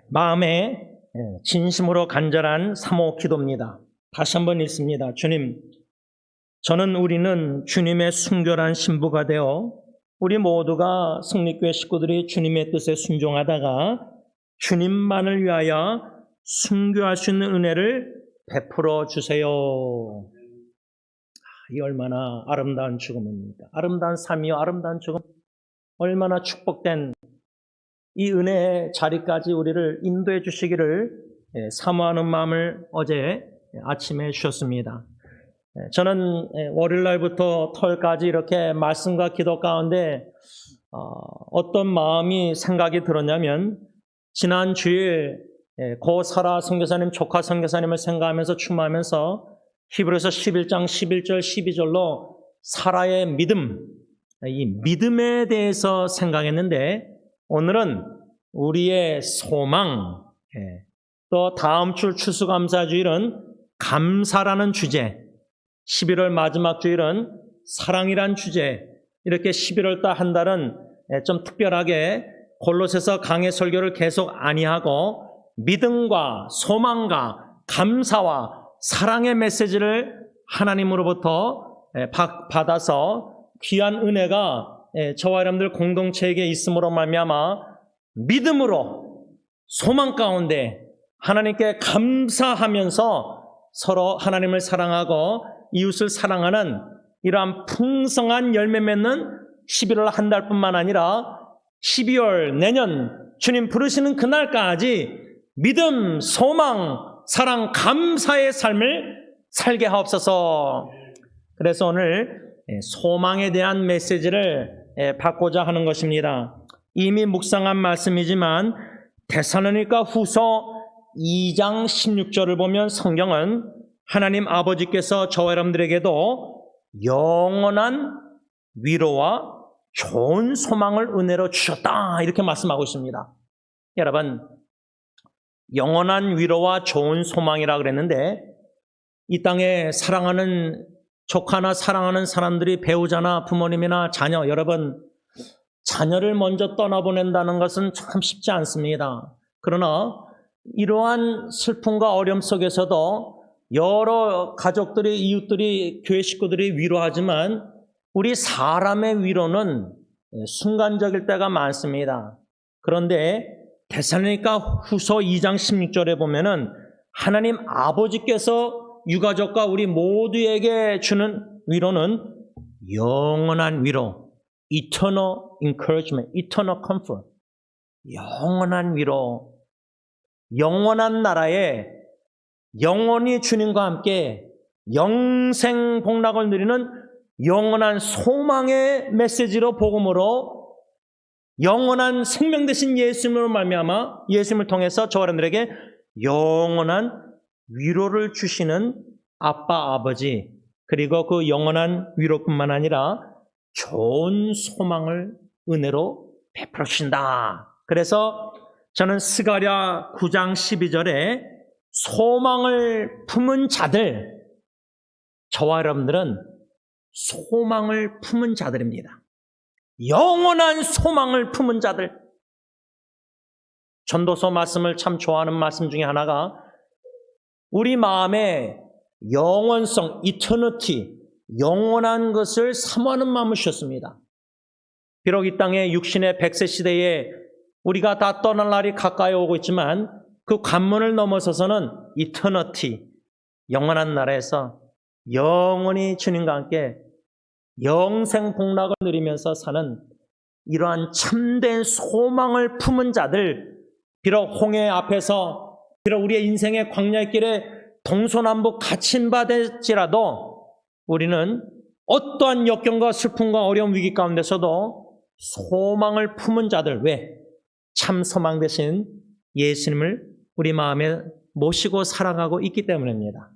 마음에 진심으로 간절한 사모 기도입니다. 다시 한번 읽습니다. 주님, 우리는 주님의 순결한 신부가 되어 우리 모두가 성립교회 식구들이 주님의 뜻에 순종하다가 주님만을 위하여 순교할 수 있는 은혜를 베풀어 주세요. 이 얼마나 아름다운 죽음입니까? 아름다운 삶이요, 아름다운 죽음. 얼마나 축복된 이 은혜의 자리까지 우리를 인도해 주시기를 사모하는 마음을 어제 아침에 주셨습니다. 저는 월요일 날부터 토요일까지 이렇게 말씀과 기도 가운데 어떤 마음이 생각이 들었냐면, 지난 주일 고 사라 선교사님 조카 선교사님을 생각하면서 충만하면서 히브리서 11장 11절 12절로 사라의 믿음, 이 믿음에 대해서 생각했는데 오늘은 우리의 소망, 또 다음 주 추수감사주일은 감사라는 주제, 11월 마지막 주일은 사랑이란 주제, 이렇게 11월 달 한 달은 좀 특별하게 골로새서 강해 설교를 계속 아니하고 믿음과 소망과 감사와 사랑의 메시지를 하나님으로부터 받아서 귀한 은혜가 저와 여러분들 공동체에게 있음으로 말미암아 믿음으로 소망 가운데 하나님께 감사하면서 서로 하나님을 사랑하고 이웃을 사랑하는 이러한 풍성한 열매 맺는 11월 한 달뿐만 아니라 12월 내년 주님 부르시는 그날까지 믿음, 소망, 사랑, 감사의 삶을 살게 하옵소서. 그래서 오늘 소망에 대한 메시지를 받고자 하는 것입니다. 이미 묵상한 말씀이지만 데살로니가 후서 2장 16절을 보면 성경은 하나님 아버지께서 저와 여러분들에게도 영원한 위로와 좋은 소망을 은혜로 주셨다 이렇게 말씀하고 있습니다. 여러분, 영원한 위로와 좋은 소망이라 그랬는데 이 땅에 사랑하는 조카나 사랑하는 사람들이 배우자나 부모님이나 자녀, 여러분 자녀를 먼저 떠나보낸다는 것은 참 쉽지 않습니다. 그러나 이러한 슬픔과 어려움 속에서도 여러 가족들이, 이웃들이, 교회 식구들이 위로하지만 우리 사람의 위로는 순간적일 때가 많습니다. 그런데 데살로니가 후서 2장 16절에 보면은 하나님 아버지께서 유가족과 우리 모두에게 주는 위로는 영원한 위로, eternal encouragement, eternal comfort, 영원한 위로, 영원한 나라에 영원히 주님과 함께 영생 복락을 누리는 영원한 소망의 메시지로 복음으로 영원한 생명 되신 예수님으로 말미암아 예수님을 통해서 저와 여러분들에게 영원한 위로를 주시는 아빠, 아버지, 그리고 그 영원한 위로뿐만 아니라 좋은 소망을 은혜로 베풀어 주신다. 그래서 저는 스가랴 9장 12절에 소망을 품은 자들, 저와 여러분들은 소망을 품은 자들입니다. 영원한 소망을 품은 자들. 전도서 말씀을 참 좋아하는 말씀 중에 하나가 우리 마음에 영원성, eternity, 영원한 것을 사모하는 마음을 주셨습니다. 비록 이 땅에 육신의 100세 시대에 우리가 다 떠날 날이 가까이 오고 있지만 그 관문을 넘어서서는 eternity, 영원한 나라에서 영원히 주님과 함께 영생 복락을 누리면서 사는 이러한 참된 소망을 품은 자들, 비록 홍해 앞에서, 비록 우리의 인생의 광야의 길에 동서남북 갇힌 바 될지라도 우리는 어떠한 역경과 슬픔과 어려움 위기 가운데서도 소망을 품은 자들, 왜? 참 소망 되신 예수님을 우리 마음에 모시고 사랑하고 있기 때문입니다.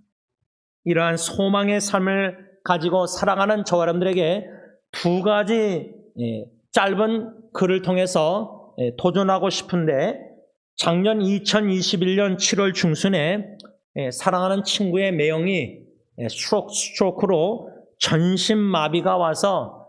이러한 소망의 삶을 가지고 살아가는 저와 여러분들에게 두 가지 짧은 글을 통해서 도전하고 싶은데, 작년 2021년 7월 중순에 사랑하는 친구의 매형이 스트로크로 전신마비가 와서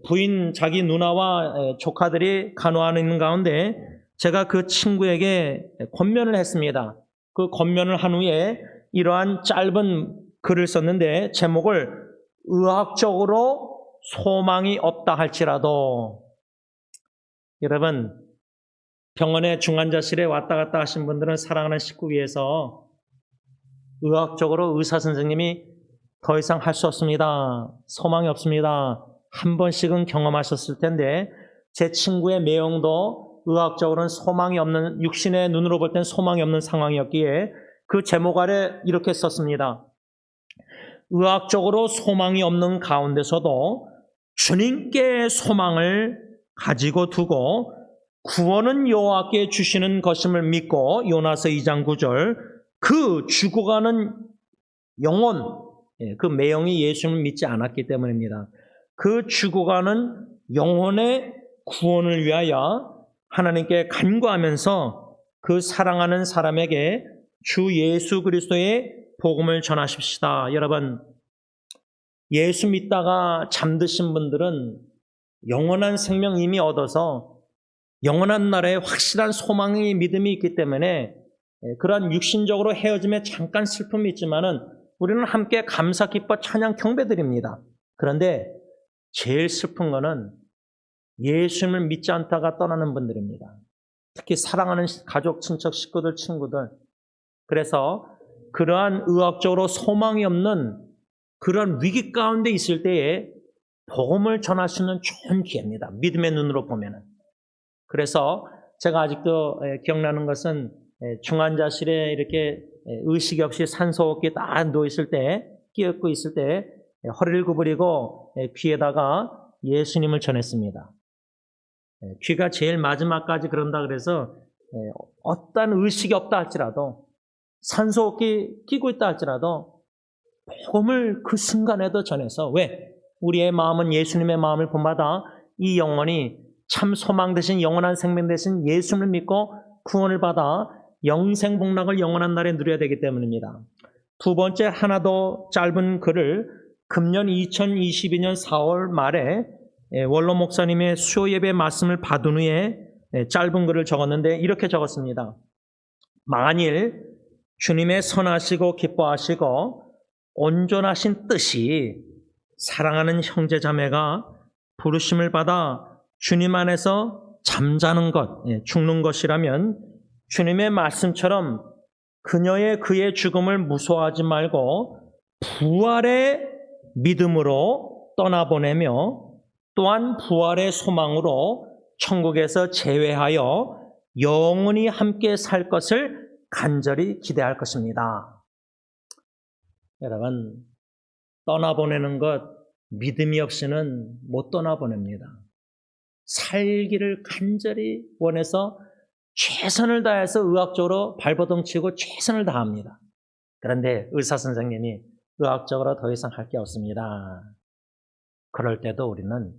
부인, 자기 누나와 조카들이 간호하는 가운데 제가 그 친구에게 권면을 했습니다. 그 권면을 한 후에 이러한 짧은 글을 썼는데 제목을 의학적으로 소망이 없다 할지라도, 여러분 병원의 중환자실에 왔다 갔다 하신 분들은 사랑하는 식구 위해서 의학적으로 의사 선생님이 더 이상 할 수 없습니다, 소망이 없습니다, 한 번씩은 경험하셨을 텐데 제 친구의 매형도 의학적으로는 소망이 없는, 육신의 눈으로 볼 땐 소망이 없는 상황이었기에 그 제목 아래 이렇게 썼습니다. 의학적으로 소망이 없는 가운데서도 주님께 소망을 가지고 두고 구원은 여호와께 주시는 것임을 믿고, 요나서 2장 9절, 그 죽어가는 영혼, 그 매형이 예수님을 믿지 않았기 때문입니다. 그 죽어가는 영혼의 구원을 위하여 하나님께 간구하면서 그 사랑하는 사람에게 주 예수 그리스도의 복음을 전하십시다. 여러분, 예수 믿다가 잠드신 분들은 영원한 생명 이미 얻어서 영원한 나라에 확실한 소망의 믿음이 있기 때문에 그러한 육신적으로 헤어짐에 잠깐 슬픔이 있지만은 우리는 함께 감사, 기뻐, 찬양, 경배드립니다. 그런데 제일 슬픈 거는 예수님을 믿지 않다가 떠나는 분들입니다. 특히 사랑하는 가족, 친척, 식구들, 친구들. 그래서 그러한 의학적으로 소망이 없는 그러한 위기 가운데 있을 때에 복음을 전할 수 있는 좋은 기회입니다. 믿음의 눈으로 보면은. 그래서 제가 아직도 기억나는 것은 중환자실에 이렇게 의식이 없이 산소호흡기 딱 누워있을 때, 끼얹고 있을 때 허리를 구부리고 귀에다가 예수님을 전했습니다. 귀가 제일 마지막까지 그런다 그래서 어떤 의식이 없다 할지라도 산소호흡기 끼고 있다 할지라도 복음을 그 순간에도 전해서 왜? 우리의 마음은 예수님의 마음을 본받아 이 영혼이 참 소망 되신 영원한 생명 되신 예수님을 믿고 구원을 받아 영생 복락을 영원한 날에 누려야 되기 때문입니다. 두 번째 하나 더 짧은 글을 금년 2022년 4월 말에 원로 목사님의 수요 예배 말씀을 받은 후에 짧은 글을 적었는데 이렇게 적었습니다. 만일 주님의 선하시고 기뻐하시고 온전하신 뜻이 사랑하는 형제자매가 부르심을 받아 주님 안에서 잠자는 것, 죽는 것이라면 주님의 말씀처럼 그의 죽음을 무서워하지 말고 부활의 믿음으로 떠나보내며 또한 부활의 소망으로 천국에서 재회하여 영원히 함께 살 것을 간절히 기대할 것입니다. 여러분, 떠나보내는 것 믿음이 없이는 못 떠나보냅니다. 살기를 간절히 원해서 최선을 다해서 의학적으로 발버둥 치고 최선을 다합니다. 그런데 의사 선생님이 의학적으로 더 이상 할 게 없습니다. 그럴 때도 우리는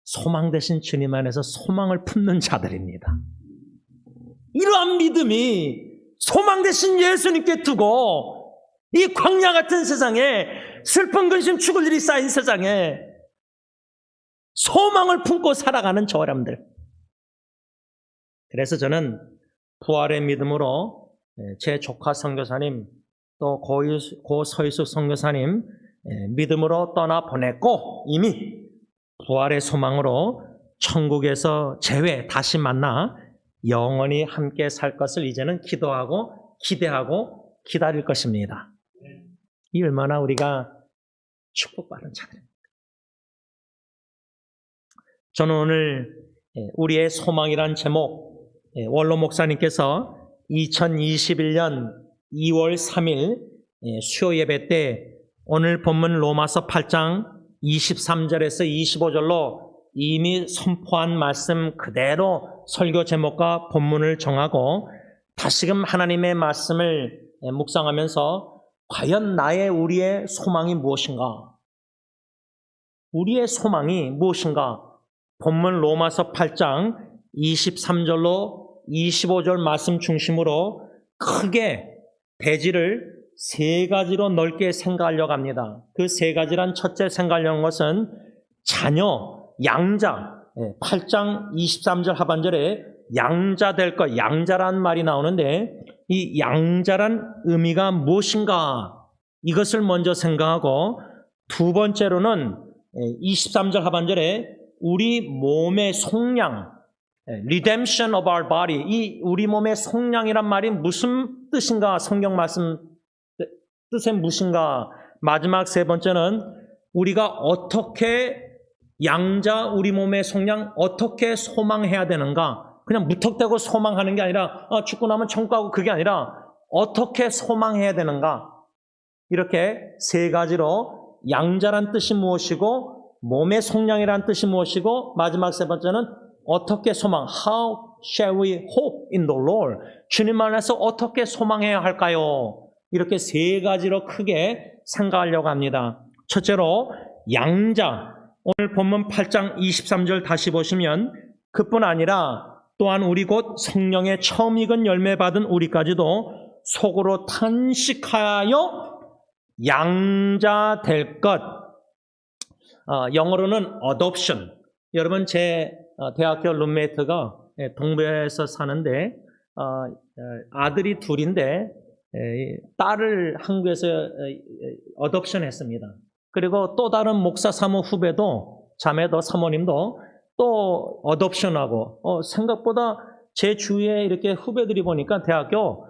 소망 되신 주님 안에서 소망을 품는 자들입니다. 이러한 믿음이 소망 되신 예수님께 두고 이 광야 같은 세상에 슬픈 근심 죽을 일이 쌓인 세상에 소망을 품고 살아가는 저 사람들. 그래서 저는 부활의 믿음으로 제 조카 선교사님 또 고 서희숙 선교사님 믿음으로 떠나보냈고 이미 부활의 소망으로 천국에서 재회 다시 만나 영원히 함께 살 것을 이제는 기도하고 기대하고 기다릴 것입니다. 이 얼마나 우리가 축복받은 자들입니다. 저는 오늘 우리의 소망이란 제목 원로 목사님께서 2021년 2월 3일 수요 예배 때 오늘 본문 로마서 8장 23절에서 25절로 이미 선포한 말씀 그대로 설교 제목과 본문을 정하고 다시금 하나님의 말씀을 묵상하면서 과연 우리의 소망이 무엇인가? 우리의 소망이 무엇인가? 본문 로마서 8장 23절로 25절 말씀 중심으로 크게 대지를 세 가지로 넓게 생각하려고 합니다. 그 세 가지란 첫째 생각하려는 것은 자녀, 양자. 8장 23절 하반절에 양자 될 것, 양자란 말이 나오는데 이 양자란 의미가 무엇인가? 이것을 먼저 생각하고 두 번째로는 23절 하반절에 우리 몸의 속량, redemption of our body, 이 우리 몸의 속량이란 말이 무슨 뜻인가? 성경 말씀 뜻의 무엇인가? 마지막 세 번째는 우리가 어떻게 양자 우리 몸의 속량 어떻게 소망해야 되는가? 그냥 무턱대고 소망하는 게 아니라 죽고 나면 천국 가고 그게 아니라 어떻게 소망해야 되는가? 이렇게 세 가지로 양자란 뜻이 무엇이고 몸의 속량이란 뜻이 무엇이고 마지막 세 번째는 어떻게 소망, how shall we hope in the Lord? 주님 안에서 어떻게 소망해야 할까요? 이렇게 세 가지로 크게 생각하려고 합니다. 첫째로 양자, 오늘 본문 8장 23절 다시 보시면 그뿐 아니라 또한 우리 곧 성령의 처음 익은 열매 받은 우리까지도 속으로 탄식하여 양자 될 것. 영어로는 adoption, 여러분 제 대학교 룸메이트가 동부에서 사는데 아들이 둘인데 딸을 한국에서 어덕션 했습니다. 그리고 또 다른 목사 사모 후배도 자매도 사모님도 또 어덕션하고 생각보다 제 주위에 이렇게 후배들이 보니까 대학교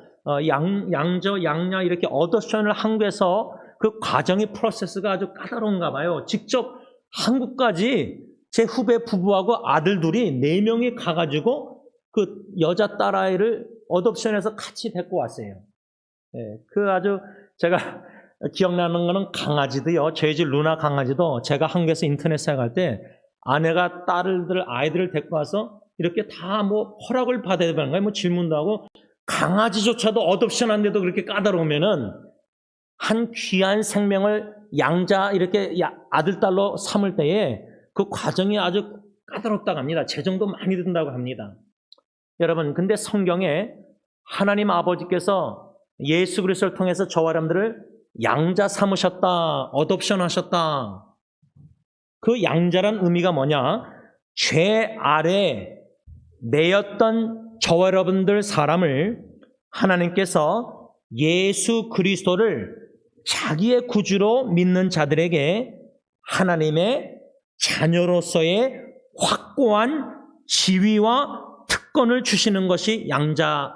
양저 양녀 이렇게 어덕션을 한국에서 그 과정의 프로세스가 아주 까다로운가 봐요. 직접 한국까지 제 후배 부부하고 아들 둘이 4명이 가가지고 그 여자 딸아이를 어덕션해서 같이 데리고 왔어요. 그 아주 제가 기억나는 거는 강아지도요. 저희 집 루나 강아지도 제가 한국에서 인터넷 사용할 때 아내가 아이들을 데리고 와서 이렇게 다 뭐 허락을 받아야 되는 거예요. 뭐 질문도 하고 강아지조차도 어덕션 한데도 그렇게 까다로우면은 한 귀한 생명을 양자 이렇게 아들 딸로 삼을 때에 그 과정이 아주 까다롭다고 합니다. 재정도 많이 든다고 합니다. 여러분, 근데 성경에 하나님 아버지께서 예수 그리스도를 통해서 저와 여러분들을 양자 삼으셨다, 어덥션 하셨다. 그 양자란 의미가 뭐냐? 죄 아래 매였던 저와 여러분들 사람을 하나님께서 예수 그리스도를 자기의 구주로 믿는 자들에게 하나님의 자녀로서의 확고한 지위와 특권을 주시는 것이 양자다.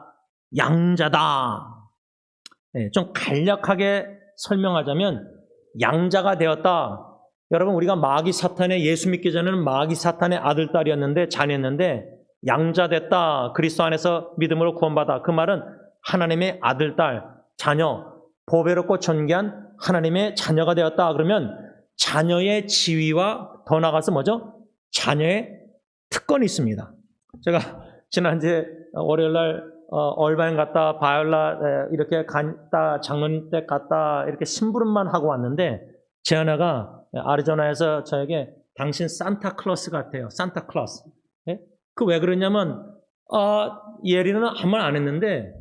좀 간략하게 설명하자면 양자가 되었다. 여러분, 우리가 마귀 사탄의 예수 믿기 전에는 마귀 사탄의 아들, 딸이었는데 자녀였는데 양자 됐다. 그리스도 안에서 믿음으로 구원받아. 그 말은 하나님의 아들, 딸, 자녀, 보배롭고 존귀한 하나님의 자녀가 되었다. 그러면 자녀의 지위와 더 나아가서 뭐죠? 자녀의 특권이 있습니다. 제가 지난주에 월요일날 얼바인 갔다 바이올라 이렇게 갔다 장로님 댁 갔다 이렇게 심부름만 하고 왔는데 제 아내가 아리조나에서 저에게 당신 산타클로스 같아요. 산타클로스. 그 왜 그러냐면 예리는 아무 말 안 했는데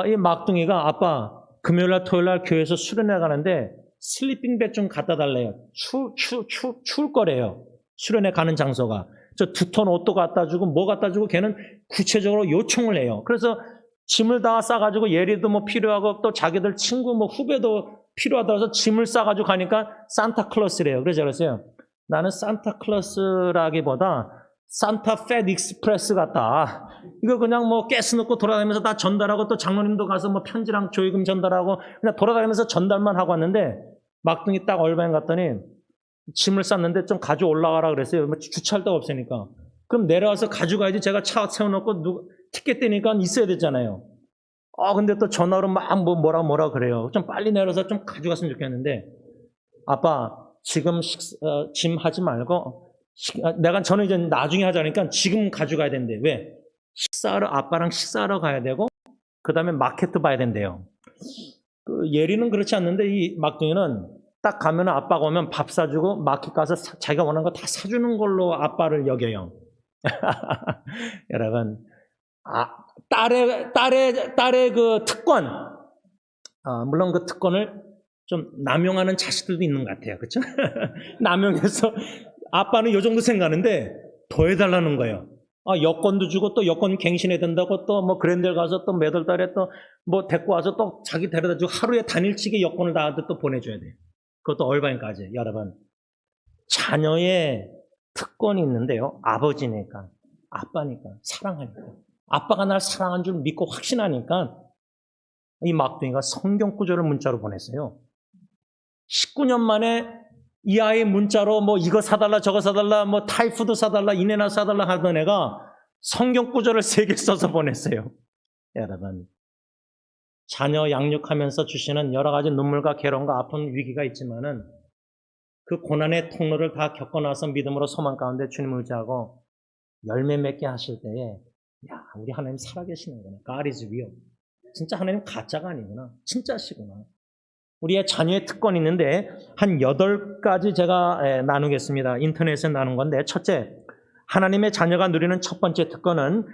이 막둥이가 아빠 금요일날 토요일날 교회에서 수련회 가는데 슬리핑백 좀 갖다 달래요. 추울 거래요. 수련회 가는 장소가. 저 2톤 옷도 갖다 주고 뭐 갖다 주고 걔는 구체적으로 요청을 해요. 그래서 짐을 다 싸가지고 예리도 뭐 필요하고 또 자기들 친구 뭐 후배도 필요하다고 해서 짐을 싸가지고 가니까 산타클로스래요. 그래서 그랬어요. 나는 산타클로스라기보다 산타페 익스프레스 같다. 이거 그냥 뭐 가스 넣고 돌아다니면서 다 전달하고 또 장로님도 가서 뭐 편지랑 조의금 전달하고 그냥 돌아다니면서 전달만 하고 왔는데 막둥이 딱 얼바인 갔더니 짐을 쌌는데 좀 가지고 올라가라 그랬어요. 뭐 주차할 데가 없으니까. 그럼 내려와서 가져가야지. 제가 차 세워놓고 티켓 떼니까 있어야 되잖아요. 근데 또 전화로 막 뭐라 그래요. 좀 빨리 내려서 좀 가져갔으면 좋겠는데 아빠 지금 짐 하지 말고 저는 이제 나중에 하자니까 지금 가져가야 된대. 왜? 아빠랑 식사하러 가야 되고 그 다음에 마켓도 봐야 된대요. 그 예리는 그렇지 않는데 이 막둥이는 딱 가면 아빠가 오면 밥 사주고 마켓 가서 자기가 원하는 거 다 사주는 걸로 아빠를 여겨요. 여러분, 딸의 그 특권, 물론 그 특권을 좀 남용하는 자식들도 있는 것 같아요. 그렇죠? 남용해서 아빠는 요 정도 생각하는데 더 해달라는 거예요. 여권도 주고 또 여권 갱신해야 된다고 또 뭐 그랜드에 가서 또 매달 달에 또 뭐 데리고 와서 또 자기 데려다 주고 하루에 단일치기 여권을 나한테 또 보내줘야 돼요. 그것도 얼바인까지. 여러분, 자녀의 특권이 있는데요. 아버지니까, 아빠니까, 사랑하니까. 아빠가 날 사랑한 줄 믿고 확신하니까 이 막둥이가 성경 구절을 문자로 보냈어요. 19년 만에 이 아이 문자로 뭐 이거 사달라 저거 사달라 뭐 타이푸드 사달라 이네나 사달라 하던 애가 성경 구절을 3개 써서 보냈어요. 여러분, 자녀 양육하면서 주시는 여러 가지 눈물과 괴로움과 아픈 위기가 있지만은 그 고난의 통로를 다 겪어나서 믿음으로 소망 가운데 주님을 의지하고 열매 맺게 하실 때에 우리 하나님 살아계시는구나. God is real. 진짜 하나님 가짜가 아니구나. 진짜시구나. 우리의 자녀의 특권이 있는데 한 8가지 제가 나누겠습니다. 인터넷에 나눈 건데 첫째, 하나님의 자녀가 누리는 첫 번째 특권은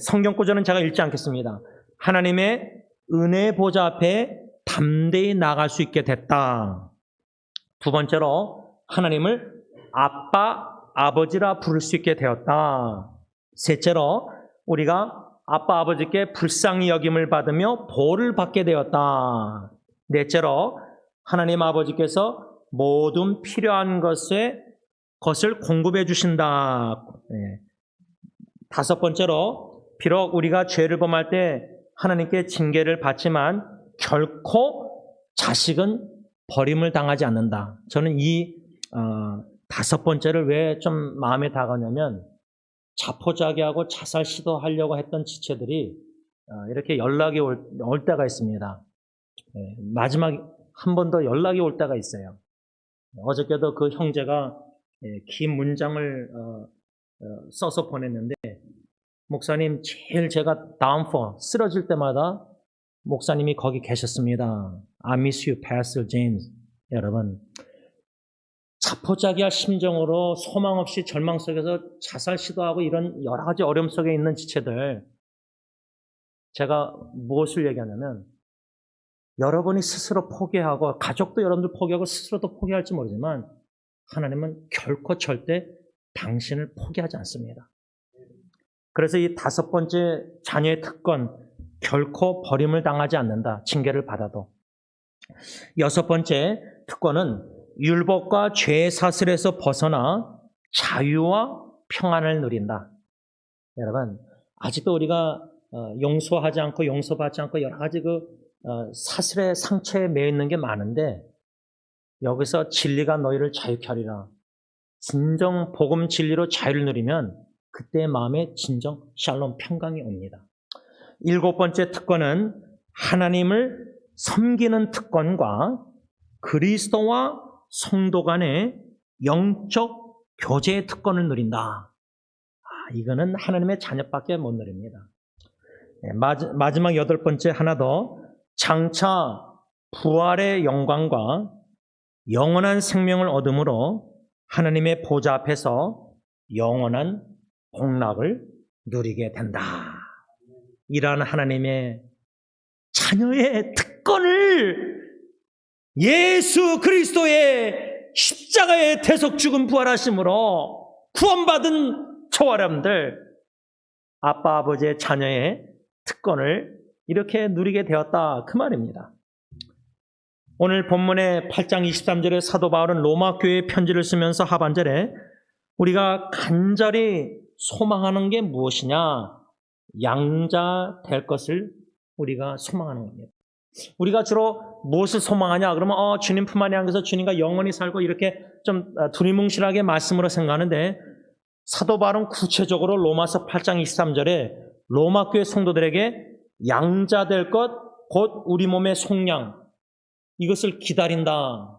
성경 구절은 제가 읽지 않겠습니다. 하나님의 은혜 보좌 앞에 담대히 나갈 수 있게 됐다. 두 번째로 하나님을 아빠 아버지라 부를 수 있게 되었다. 셋째로 우리가 아빠 아버지께 불쌍히 여김을 받으며 보호를 받게 되었다. 넷째로 하나님 아버지께서 모든 필요한 것을 공급해 주신다. 다섯 번째로 비록 우리가 죄를 범할 때 하나님께 징계를 받지만 결코 자식은 버림을 당하지 않는다. 저는 이 다섯 번째를 왜 좀 마음에 다가냐면 자포자기하고 자살 시도하려고 했던 지체들이 이렇게 연락이 올 때가 있습니다. 마지막 한 번 더 연락이 올 때가 있어요. 어저께도 그 형제가 긴 문장을 써서 보냈는데 목사님 제일 제가 다운포 쓰러질 때마다 목사님이 거기 계셨습니다. I miss you, Pastor James. 여러분 자포자기한 심정으로 소망 없이 절망 속에서 자살 시도하고 이런 여러 가지 어려움 속에 있는 지체들 제가 무엇을 얘기하냐면 여러분이 스스로 포기하고 가족도 여러분들 포기하고 스스로도 포기할지 모르지만 하나님은 결코 절대 당신을 포기하지 않습니다. 그래서 이 다섯 번째 자녀의 특권 결코 버림을 당하지 않는다. 징계를 받아도. 여섯 번째 특권은 율법과 죄의 사슬에서 벗어나 자유와 평안을 누린다. 여러분 아직도 우리가 용서하지 않고 용서받지 않고 여러 가지 사슬의 상처에 매여 있는 게 많은데 여기서 진리가 너희를 자유케 하리라. 진정 복음 진리로 자유를 누리면 그때의 마음에 진정 샬롬 평강이 옵니다. 일곱 번째 특권은 하나님을 섬기는 특권과 그리스도와 성도 간의 영적 교제의 특권을 누린다. 이거는 하나님의 자녀밖에 못 누립니다. 마지막 여덟 번째 하나 더. 장차 부활의 영광과 영원한 생명을 얻음으로 하나님의 보좌 앞에서 영원한 복락을 누리게 된다. 이러한 하나님의 자녀의 특권을 예수 그리스도의 십자가의 대속 죽음 부활하심으로 구원받은 저와 여러분들 아빠 아버지의 자녀의 특권을 이렇게 누리게 되었다 그 말입니다. 오늘 본문의 8장 23절에 사도 바울은 로마 교회에 편지를 쓰면서 하반절에 우리가 간절히 소망하는 게 무엇이냐? 양자 될 것을 우리가 소망하는 겁니다. 우리가 주로 무엇을 소망하냐? 그러면 주님 품 안에 안겨서 주님과 영원히 살고 이렇게 좀 두리뭉실하게 말씀으로 생각하는데 사도 바울은 구체적으로 로마서 8장 23절에 로마 교회 성도들에게 양자 될 것, 곧 우리 몸의 속량 이것을 기다린다.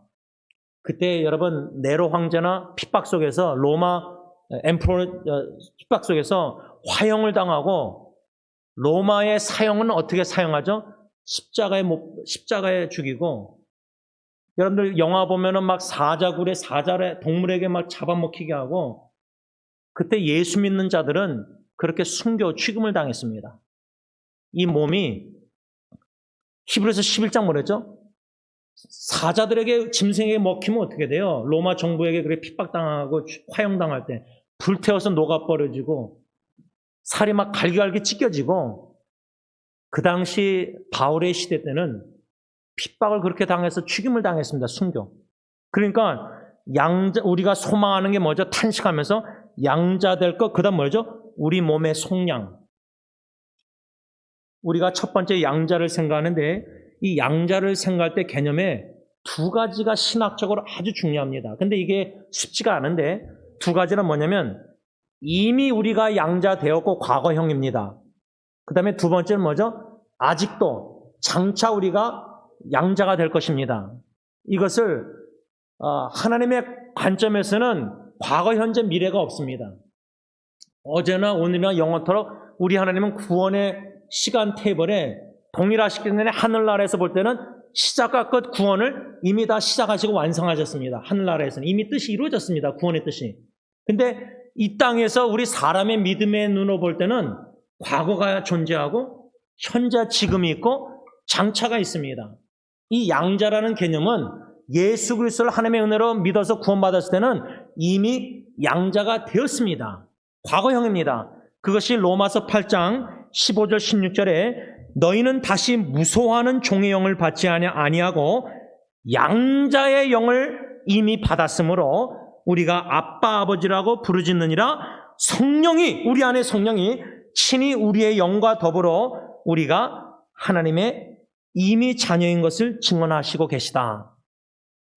그때 여러분 네로 황제나 핍박 속에서 로마 엠프로 핍박 속에서 화형을 당하고 로마의 사형은 어떻게 사형하죠? 십자가에 죽이고 여러분들 영화 보면은 막 사자굴에 동물에게 막 잡아먹히게 하고 그때 예수 믿는 자들은 그렇게 순교 취금을 당했습니다. 이 몸이 히브리서 11장 뭐랬죠? 사자들에게 짐승에게 먹히면 어떻게 돼요? 로마 정부에게 그렇게 핍박당하고 화형당할 때 불태워서 녹아버려지고 살이 막 갈기갈기 찢겨지고 그 당시 바울의 시대 때는 핍박을 그렇게 당해서 죽임을 당했습니다. 순교. 그러니까 우리가 소망하는 게 뭐죠? 탄식하면서 양자 될 것, 그 다음 뭐죠? 우리 몸의 속량. 우리가 첫 번째 양자를 생각하는데 이 양자를 생각할 때 개념에 두 가지가 신학적으로 아주 중요합니다. 근데 이게 쉽지가 않은데 두 가지는 뭐냐면 이미 우리가 양자 되었고 과거형입니다. 그 다음에 두 번째는 뭐죠? 아직도 장차 우리가 양자가 될 것입니다. 이것을 하나님의 관점에서는 과거, 현재, 미래가 없습니다. 어제나 오늘이나 영원토록 우리 하나님은 구원의 시간 테이블에 동일하시기 때문에 하늘나라에서 볼 때는 시작과 끝 구원을 이미 다 시작하시고 완성하셨습니다. 하늘나라에서는 이미 뜻이 이루어졌습니다. 구원의 뜻이. 근데 이 땅에서 우리 사람의 믿음의 눈으로 볼 때는 과거가 존재하고 현재 지금이 있고 장차가 있습니다. 이 양자라는 개념은 예수 그리스도를 하나님의 은혜로 믿어서 구원받았을 때는 이미 양자가 되었습니다. 과거형입니다. 그것이 로마서 8장 15절 16절에 너희는 다시 무소하는 종의 영을 받지 아니하고 양자의 영을 이미 받았으므로 우리가 아빠 아버지라고 부르짖느니라. 성령이, 우리 안에 성령이 친히 우리의 영과 더불어 우리가 하나님의 이미 자녀인 것을 증언하시고 계시다.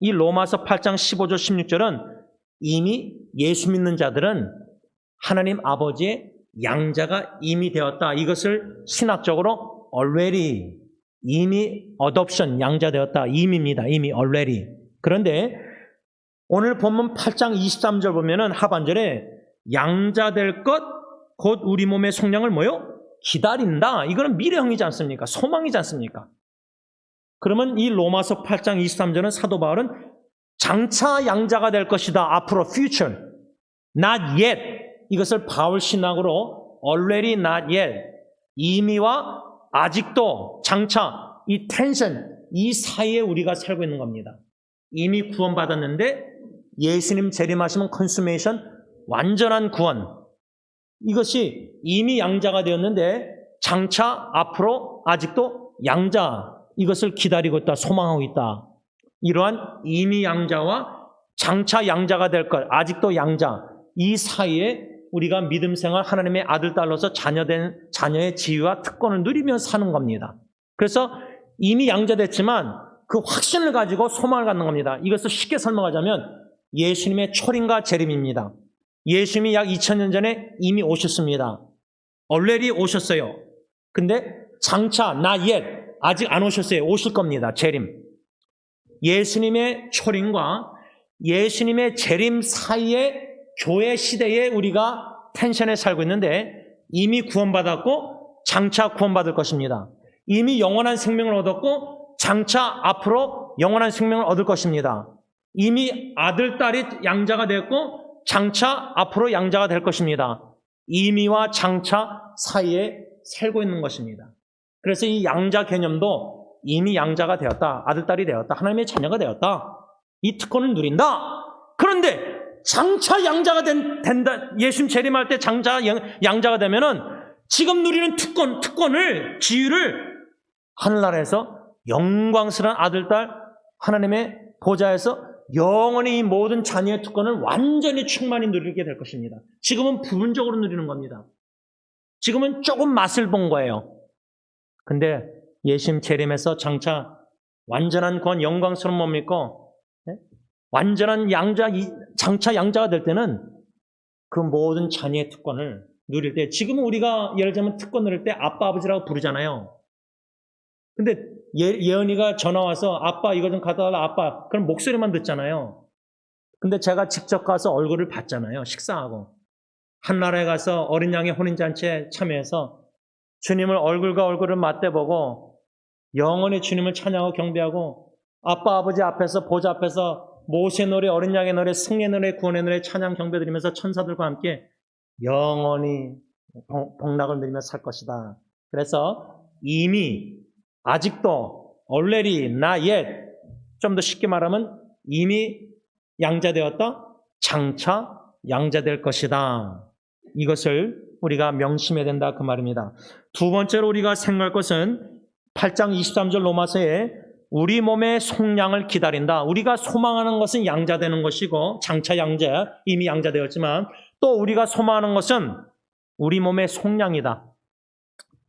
이 로마서 8장 15절 16절은 이미 예수 믿는 자들은 하나님 아버지의 양자가 이미 되었다. 이것을 신학적으로 already, 이미 adoption, 양자되었다. 이미입니다. 이미 already. 그런데 오늘 본문 8장 23절 보면은 하반절에 양자될 것, 곧 우리 몸의 속량을 뭐요? 기다린다. 이거는 미래형이지 않습니까? 소망이지 않습니까? 그러면 이 로마서 8장 23절은 사도 바울은 장차 양자가 될 것이다. 앞으로 future, not yet. 이것을 바울 신학으로 already, not yet. 이미와 아직도, 장차, 이 텐션, 이 사이에 우리가 살고 있는 겁니다. 이미 구원받았는데 예수님 재림하시면 consummation, 완전한 구원. 이것이 이미 양자가 되었는데 장차 앞으로 아직도 양자, 이것을 기다리고 있다, 소망하고 있다. 이러한 이미 양자와 장차 양자가 될 것, 아직도 양자, 이 사이에 우리가 믿음 생활 하나님의 아들, 딸로서 자녀의 지위와 특권을 누리며 사는 겁니다. 그래서 이미 양자됐지만 그 확신을 가지고 소망을 갖는 겁니다. 이것을 쉽게 설명하자면 예수님의 초림과 재림입니다. 예수님이 약 2000년 전에 이미 오셨습니다. already 오셨어요. 근데 장차, not yet, 아직 안 오셨어요. 오실 겁니다. 재림. 예수님의 초림과 예수님의 재림 사이에 교회 시대에 우리가 텐션에 살고 있는데 이미 구원받았고 장차 구원받을 것입니다. 이미 영원한 생명을 얻었고 장차 앞으로 영원한 생명을 얻을 것입니다. 이미 아들, 딸이 양자가 됐고 장차 앞으로 양자가 될 것입니다. 이미와 장차 사이에 살고 있는 것입니다. 그래서 이 양자 개념도 이미 양자가 되었다, 아들, 딸이 되었다, 하나님의 자녀가 되었다, 이 특권을 누린다. 그런데 장차 양자가 된다, 예수님 재림할 때 장차 양자가 되면은 지금 누리는 특권을, 지위를 하늘나라에서 영광스러운 아들, 딸, 하나님의 보좌에서 영원히 이 모든 자녀의 특권을 완전히 충만히 누리게 될 것입니다. 지금은 부분적으로 누리는 겁니다. 지금은 조금 맛을 본 거예요. 근데 예수님 재림에서 장차 완전한 권, 영광스러운 몸 믿고 완전한 장차 양자가 될 때는 그 모든 자녀의 특권을 누릴 때, 지금은 우리가 예를 들면 특권 누릴 때 아빠, 아버지라고 부르잖아요. 근데 예언이가 전화 와서 아빠 이거 좀 갖다 달라, 아빠. 그럼 목소리만 듣잖아요. 근데 제가 직접 가서 얼굴을 봤잖아요. 식사하고. 한 나라에 가서 어린 양의 혼인잔치에 참여해서 주님을 얼굴과 얼굴을 맞대보고 영원히 주님을 찬양하고 경배하고 아빠, 아버지 앞에서, 보좌 앞에서 모세 노래, 어린 양의 노래, 승리의 노래, 구원의 노래 찬양 경배드리면서 천사들과 함께 영원히 복락을 누리며 살 것이다. 그래서 이미, 아직도, already, not yet, 좀 더 쉽게 말하면 이미 양자되었다, 장차 양자될 것이다. 이것을 우리가 명심해야 된다, 그 말입니다. 두 번째로 우리가 생각할 것은 8장 23절 로마서에 우리 몸의 속량을 기다린다. 우리가 소망하는 것은 양자되는 것이고 장차 양자, 이미 양자되었지만 또 우리가 소망하는 것은 우리 몸의 속량이다.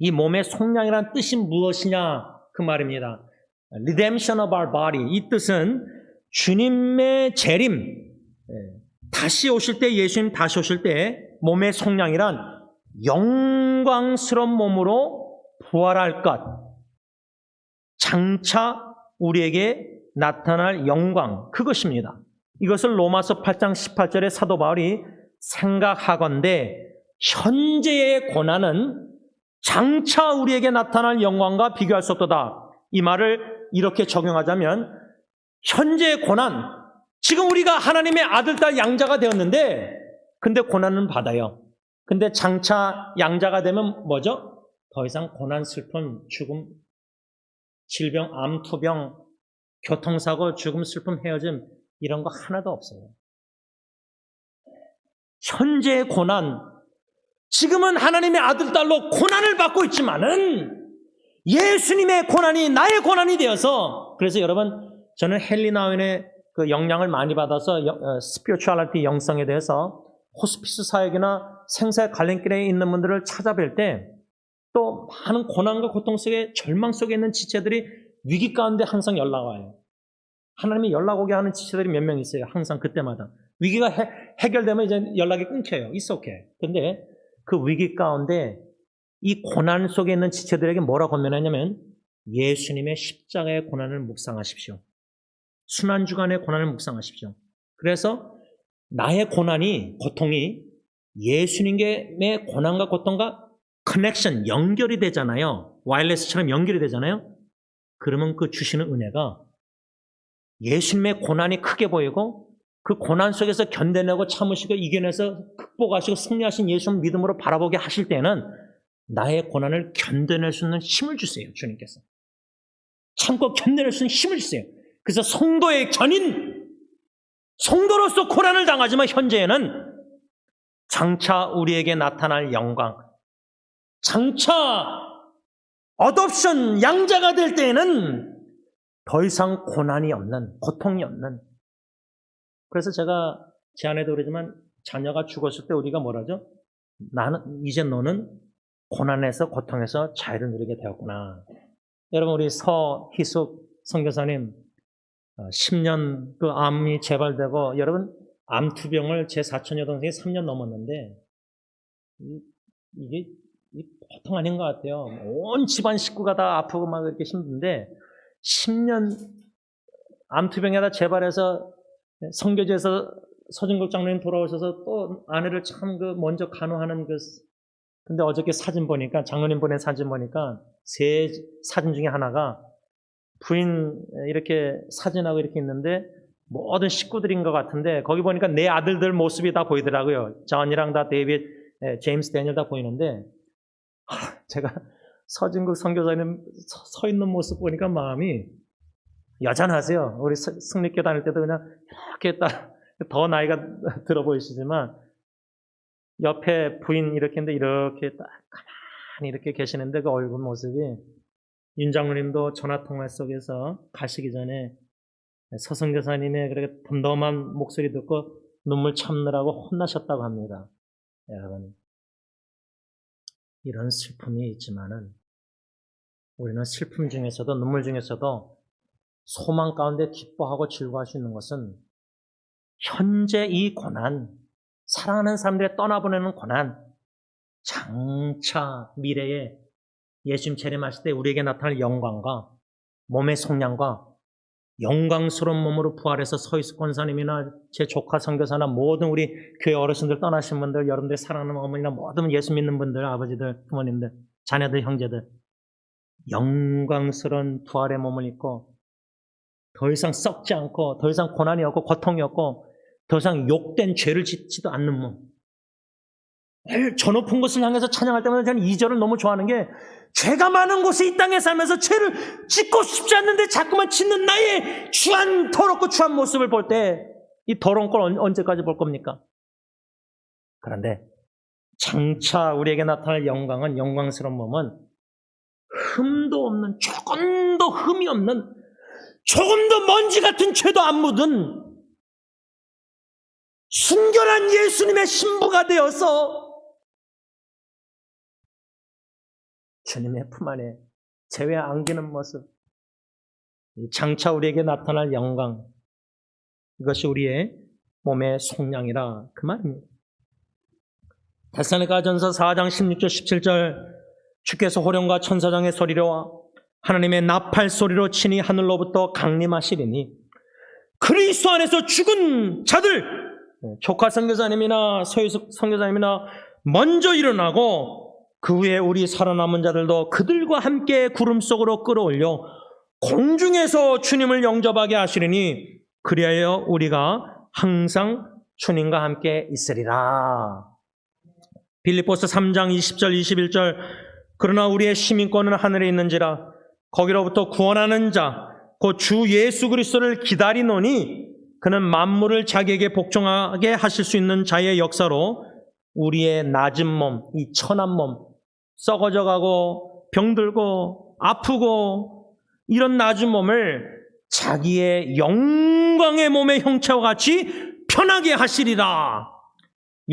이 몸의 속량이란 뜻이 무엇이냐, 그 말입니다. Redemption of our body. 이 뜻은 주님의 재림, 다시 오실 때, 예수님 다시 오실 때 몸의 속량이란 영광스러운 몸으로 부활할 것, 장차 우리에게 나타날 영광, 그것입니다. 이것을 로마서 8장 18절에 사도 바울이 생각하건대 현재의 고난은 장차 우리에게 나타날 영광과 비교할 수 없도다. 이 말을 이렇게 적용하자면 현재의 고난, 지금 우리가 하나님의 아들, 딸, 양자가 되었는데 근데 고난은 받아요. 근데 장차 양자가 되면 뭐죠? 더 이상 고난, 슬픔, 죽음, 질병, 암, 투병, 교통사고, 죽음, 슬픔, 헤어짐 이런 거 하나도 없어요. 현재의 고난, 지금은 하나님의 아들, 딸로 고난을 받고 있지만은 예수님의 고난이 나의 고난이 되어서, 그래서 여러분, 저는 헨리 나윈의 그 영향을 많이 받아서 스피리추얼리티 영성에 대해서 호스피스 사역이나 생사의 갈림길에 있는 분들을 찾아뵐 때 또 많은 고난과 고통 속에 절망 속에 있는 지체들이 위기 가운데 항상 연락 와요. 하나님이 연락 오게 하는 지체들이 몇 명 있어요. 항상 그때마다. 위기가 해결되면 이제 연락이 끊겨요. It's okay. 근데 그 위기 가운데 이 고난 속에 있는 지체들에게 뭐라 권면하냐면 예수님의 십자가의 고난을 묵상하십시오. 순환주간의 고난을 묵상하십시오. 그래서 나의 고난이, 고통이 예수님의 고난과 고통과 커넥션, 연결이 되잖아요. 와이어리스처럼 연결이 되잖아요. 그러면 그 주시는 은혜가 예수님의 고난이 크게 보이고 그 고난 속에서 견뎌내고 참으시고 이겨내서 극복하시고 승리하신 예수님 믿음으로 바라보게 하실 때는 나의 고난을 견뎌낼 수 있는 힘을 주세요. 주님께서. 참고 견뎌낼 수 있는 힘을 주세요. 그래서 성도의 견인, 성도로서 고난을 당하지만 현재에는 장차 우리에게 나타날 영광, 장차 어덥션 양자가 될 때에는 더 이상 고난이 없는, 고통이 없는. 그래서 제가 제안에도 그러지만 자녀가 죽었을 때 우리가 뭐라죠? 이제 너는 고난에서 고통에서 자유를 누리게 되었구나. 여러분, 우리 서희숙 선교사님 10년 그 암이 재발되고, 여러분 암투병을 제 사촌 여동생이 3년 넘었는데 이게 보통 아닌 것 같아요. 온 집안 식구가 다 아프고 막 이렇게 힘든데 10년 암투병에다 재발해서 선교제에서 서진국 장로님 돌아오셔서 또 아내를 참 먼저 간호하는 근데 어저께 사진 보니까, 장로님 보낸 사진 보니까 세 사진 중에 하나가 부인 이렇게 사진하고 이렇게 있는데 모든 식구들인 것 같은데 거기 보니까 내 아들들 모습이 다 보이더라고요. 존이랑 다 데이빗, 제임스 데니엘 다 보이는데 제가 서진국 선교사님 서 있는 모습 보니까 마음이 여전하세요. 우리 승리교 다닐 때도 그냥 이렇게 더 나이가 들어 보이시지만 옆에 부인 이렇게 했는데 이렇게 딱 가만히 이렇게 계시는데 그 얼굴 모습이, 윤 장로님도 전화통화 속에서 가시기 전에 서성교사님의 그렇게 덤덤한 목소리 듣고 눈물 참느라고 혼나셨다고 합니다. 여러분, 이런 슬픔이 있지만은 우리는 슬픔 중에서도, 눈물 중에서도 소망 가운데 기뻐하고 즐거워할 수 있는 것은 현재 이 고난, 사랑하는 사람들이 떠나보내는 고난, 장차 미래에 예수님 재림하실 때 우리에게 나타날 영광과 몸의 속량과 영광스러운 몸으로 부활해서 서희숙 권사님이나 제 조카 선교사나 모든 우리 교회 어르신들 떠나신 분들, 여러분들 사랑하는 어머니나 모든 예수 믿는 분들, 아버지들, 부모님들, 자녀들, 형제들, 영광스러운 부활의 몸을 입고 더 이상 썩지 않고 더 이상 고난이 없고 고통이 없고 더 이상 욕된 죄를 짓지도 않는 몸. 저 높은 곳을 향해서 찬양할 때마다 저는 2절을 너무 좋아하는 게, 죄가 많은 곳에 이 땅에 살면서 죄를 짓고 싶지 않는데 자꾸만 짓는 나의 더럽고 추한 모습을 볼 때 이 더러운 걸 언제까지 볼 겁니까? 그런데 장차 우리에게 나타날 영광은, 영광스러운 몸은 흠도 없는, 조금도 흠이 없는, 조금도 먼지 같은 죄도 안 묻은 순결한 예수님의 신부가 되어서 주님의 품 안에 재회 안기는 모습, 장차 우리에게 나타날 영광, 이것이 우리의 몸의 속량이라 그 말입니다. 데살로니가전서 4장 16절 17절, 주께서 호령과 천사장의 소리로와 하나님의 나팔 소리로 친히 하늘로부터 강림하시리니 그리스도 안에서 죽은 자들, 조카 선교사님이나 서유숙 선교사님이나 먼저 일어나고 그 후에 우리 살아남은 자들도 그들과 함께 구름 속으로 끌어올려 공중에서 주님을 영접하게 하시리니 그리하여 우리가 항상 주님과 함께 있으리라. 빌립보서 3장 20절 21절, 그러나 우리의 시민권은 하늘에 있는지라 거기로부터 구원하는 자 곧 주 예수 그리스도를 기다리노니 그는 만물을 자기에게 복종하게 하실 수 있는 자의 역사로 우리의 낮은 몸, 이 천한 몸, 썩어져 가고 병들고 아프고 이런 낮은 몸을 자기의 영광의 몸의 형체와 같이 편하게 하시리라.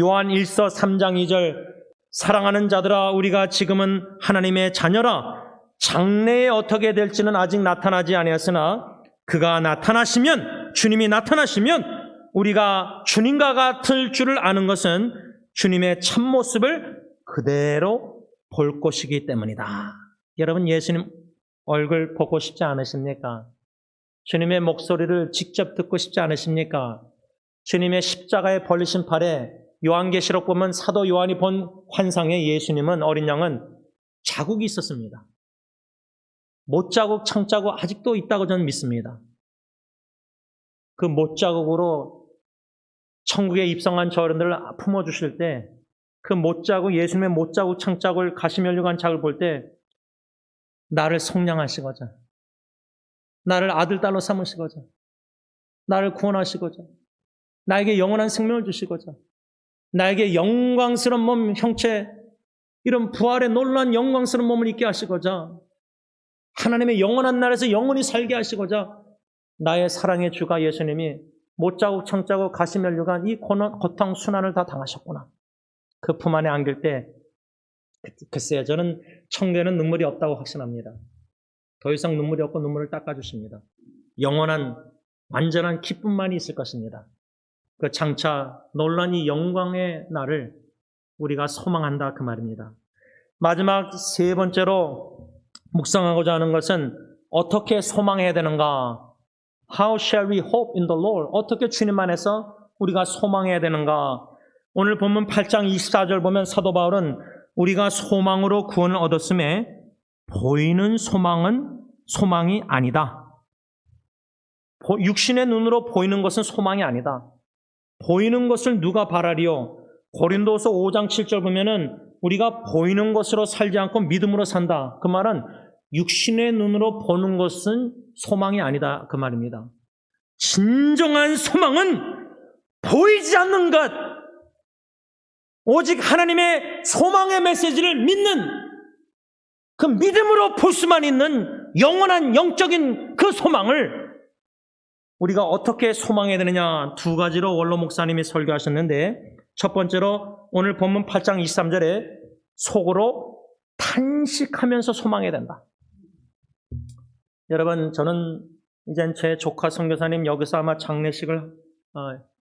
요한 1서 3장 2절 사랑하는 자들아 우리가 지금은 하나님의 자녀라. 장래에 어떻게 될지는 아직 나타나지 아니하였으나 그가 나타나시면, 주님이 나타나시면 우리가 주님과 같을 줄을 아는 것은 주님의 참모습을 그대로 볼 것이기 때문이다. 여러분, 예수님 얼굴 보고 싶지 않으십니까? 주님의 목소리를 직접 듣고 싶지 않으십니까? 주님의 십자가에 벌리신 팔에 요한계시록 보면 사도 요한이 본 환상의 예수님은, 어린 양은 자국이 있었습니다. 못자국, 창자국 아직도 있다고 저는 믿습니다. 그 못자국으로 천국에 입성한 저 어른들을 품어주실 때 그 못자국, 예수님의 못자국, 창자국을 가시면류관 자국을 볼 때 나를 속량하시고자, 나를 아들, 딸로 삼으시고자, 나를 구원하시고자, 나에게 영원한 생명을 주시고자, 나에게 영광스러운 몸 형체, 이런 부활의 놀라운 영광스러운 몸을 있게 하시고자, 하나님의 영원한 나라에서 영원히 살게 하시고자 나의 사랑의 주가 예수님이 못자국, 창자국, 가시면류관 이 고통, 순환을 다 당하셨구나. 그 품 안에 안길 때 글쎄요, 저는 천국에는 눈물이 없다고 확신합니다. 더 이상 눈물이 없고 눈물을 닦아주십니다. 영원한 완전한 기쁨만이 있을 것입니다. 그 장차 놀라운 이 영광의 날을 우리가 소망한다, 그 말입니다. 마지막 세 번째로 묵상하고자 하는 것은 어떻게 소망해야 되는가? How shall we hope in the Lord? 어떻게 주님 안에서 우리가 소망해야 되는가? 오늘 본문 8장 24절 보면 사도 바울은 우리가 소망으로 구원을 얻었음에 보이는 소망은 소망이 아니다. 육신의 눈으로 보이는 것은 소망이 아니다. 보이는 것을 누가 바라리요? 고린도서 5장 7절 보면은 우리가 보이는 것으로 살지 않고 믿음으로 산다. 그 말은 육신의 눈으로 보는 것은 소망이 아니다, 그 말입니다. 진정한 소망은 보이지 않는 것, 오직 하나님의 소망의 메시지를 믿는 그 믿음으로 볼 수만 있는 영원한 영적인 그 소망을 우리가 어떻게 소망해야 되느냐, 두 가지로 원로 목사님이 설교하셨는데, 첫 번째로 오늘 본문 8장 23절에 속으로 탄식하면서 소망해야 된다. 여러분, 저는 이젠 제 조카 선교사님 여기서 아마 장례식을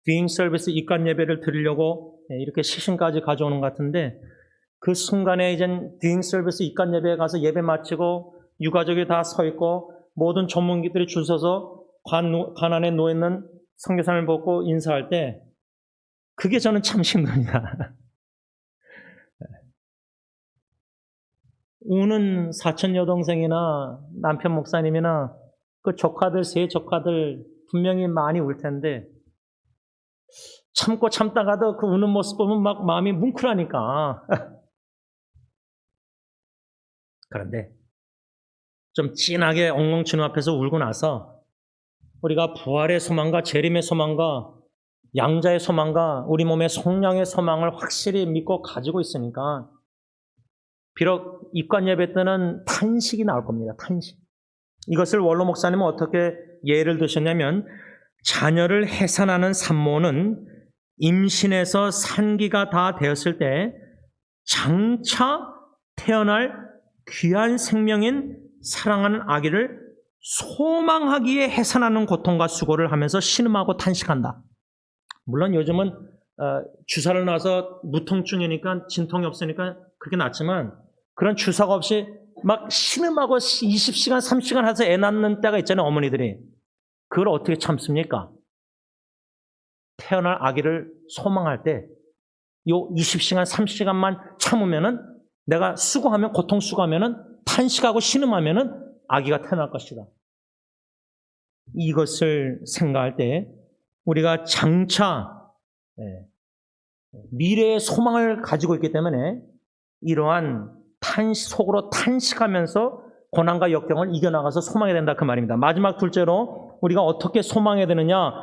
비잉 서비스 입관 예배를 드리려고 이렇게 시신까지 가져오는 것 같은데, 그 순간에 이젠 비잉 서비스 입관 예배에 가서 예배 마치고 유가족이 다 서 있고 모든 전문기들이 줄 서서 관 안에 누워있는 선교사님을 보고 인사할 때 그게 저는 참 힘듭니다. 우는 사촌 여동생이나 남편 목사님이나 그 조카들, 세 조카들 분명히 많이 울 텐데 참고 참다가도 그 우는 모습 보면 막 마음이 뭉클하니까. 그런데 좀 진하게 엉엉 주님 앞에서 울고 나서 우리가 부활의 소망과 재림의 소망과 양자의 소망과 우리 몸의 속량의 소망을 확실히 믿고 가지고 있으니까 비록 입관 예배 때는 탄식이 나올 겁니다. 탄식. 이것을 원로 목사님은 어떻게 예를 드셨냐면, 자녀를 해산하는 산모는 임신해서 산기가 다 되었을 때 장차 태어날 귀한 생명인 사랑하는 아기를 소망하기에 해산하는 고통과 수고를 하면서 신음하고 탄식한다. 물론 요즘은 주사를 놔서 무통증이니까 진통이 없으니까 그게 낫지만, 그런 주사가 없이 막 신음하고 20시간, 30시간 해서 애 낳는 때가 있잖아요, 어머니들이. 그걸 어떻게 참습니까? 태어날 아기를 소망할 때 요 20시간, 30시간만 참으면은, 내가 수고하면, 고통 수고하면은, 탄식하고 신음하면은 아기가 태어날 것이다. 이것을 생각할 때 우리가 장차 미래의 소망을 가지고 있기 때문에 이러한 속으로 탄식하면서 고난과 역경을 이겨나가서 소망해야 된다, 그 말입니다. 마지막 둘째로 우리가 어떻게 소망해야 되느냐,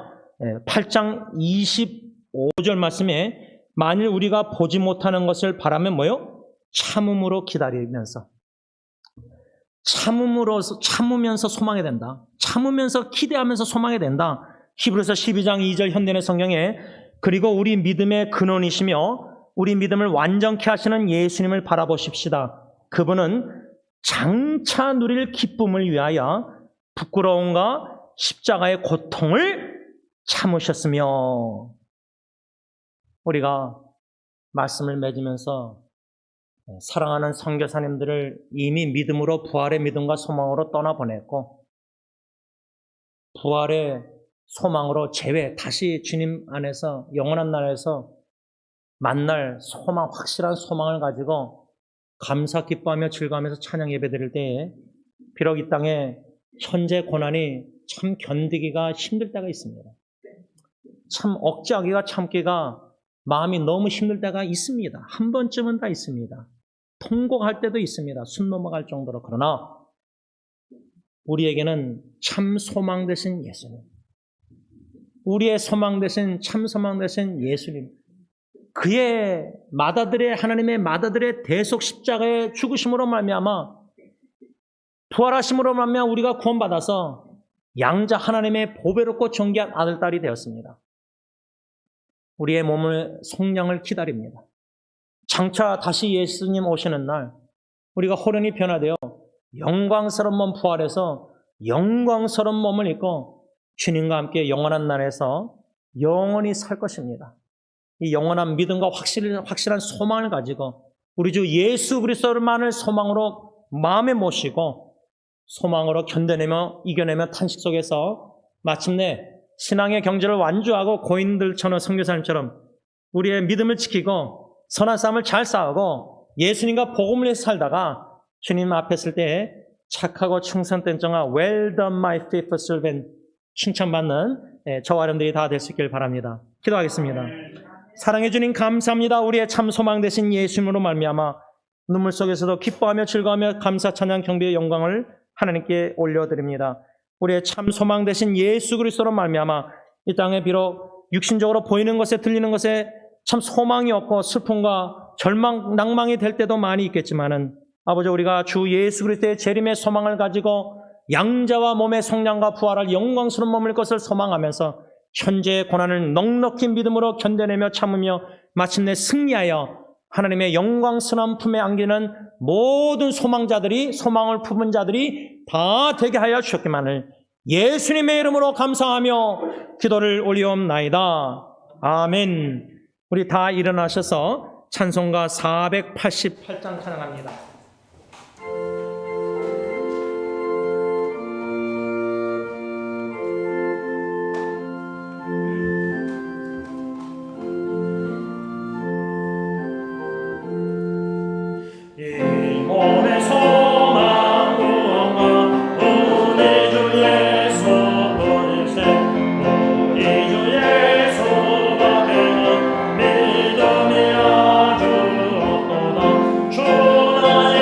8장 25절 말씀에 만일 우리가 보지 못하는 것을 바라면 뭐요? 참음으로 기다리면서, 참으면서 소망해야 된다. 참으면서 기대하면서 소망해야 된다. 히브리서 12장 2절 현대의 성경에 그리고 우리 믿음의 근원이시며 우리 믿음을 완전케 하시는 예수님을 바라보십시다. 그분은 장차 누릴 기쁨을 위하여 부끄러움과 십자가의 고통을 참으셨으며, 우리가 말씀을 맺으면서 사랑하는 선교사님들을 이미 믿음으로 부활의 믿음과 소망으로 떠나보냈고 부활의 소망으로 다시 주님 안에서 영원한 나라에서 만날 소망, 확실한 소망을 가지고 감사 기뻐하며 즐거워하면서 찬양 예배 드릴 때에 비록 이 땅에 현재 고난이 참 견디기가 힘들 때가 있습니다. 참 억제하기가 참기가 마음이 너무 힘들 때가 있습니다. 한 번쯤은 다 있습니다. 통곡할 때도 있습니다. 숨 넘어갈 정도로. 그러나 우리에게는 참 소망 되신 예수님, 우리의 소망 되신 참 소망 되신 예수님, 그의 하나님의 맏아들의 대속 십자가의 죽으심으로 말미암아 부활하심으로 말미암아 우리가 구원받아서 양자 하나님의 보배롭고 존귀한 아들, 딸이 되었습니다. 우리의 몸을 속량을 기다립니다. 장차 다시 예수님 오시는 날 우리가 호련히 변화되어 영광스러운 몸 부활해서 영광스러운 몸을 입고 주님과 함께 영원한 나라에서 영원히 살 것입니다. 이 영원한 믿음과 확실한 소망을 가지고 우리 주 예수 그리스도만을 소망으로 마음에 모시고 소망으로 견뎌내며 이겨내며 탄식 속에서 마침내 신앙의 경제를 완주하고 고인들처럼 선교사님처럼 우리의 믿음을 지키고 선한 싸움을 잘 싸우고 예수님과 복음을 위해서 살다가 주님 앞에 있을 때 착하고 충성된 종아 well done my faithful servant 칭찬받는 저와 여러분들이 다 될 수 있길 바랍니다. 기도하겠습니다. 사랑해 주님 감사합니다. 우리의 참 소망 되신 예수님으로 말미암아 눈물 속에서도 기뻐하며 즐거워하며 감사 찬양 경배의 영광을 하나님께 올려드립니다. 우리의 참 소망 되신 예수 그리스도로 말미암아 이 땅에 비록 육신적으로 보이는 것에 들리는 것에 참 소망이 없고 슬픔과 절망, 낭망이 될 때도 많이 있겠지만은 아버지 우리가 주 예수 그리스도의 재림의 소망을 가지고 양자와 몸의 성량과 부활할 영광스러운 몸일 것을 소망하면서 현재의 고난을 넉넉히 믿음으로 견뎌내며 참으며 마침내 승리하여 하나님의 영광스러운 품에 안기는 모든 소망을 품은 자들이 다 되게 하여 주셨기만을 예수님의 이름으로 감사하며 기도를 올리옵나이다. 아멘. 우리 다 일어나셔서 찬송가 488장 찬양합니다. 주나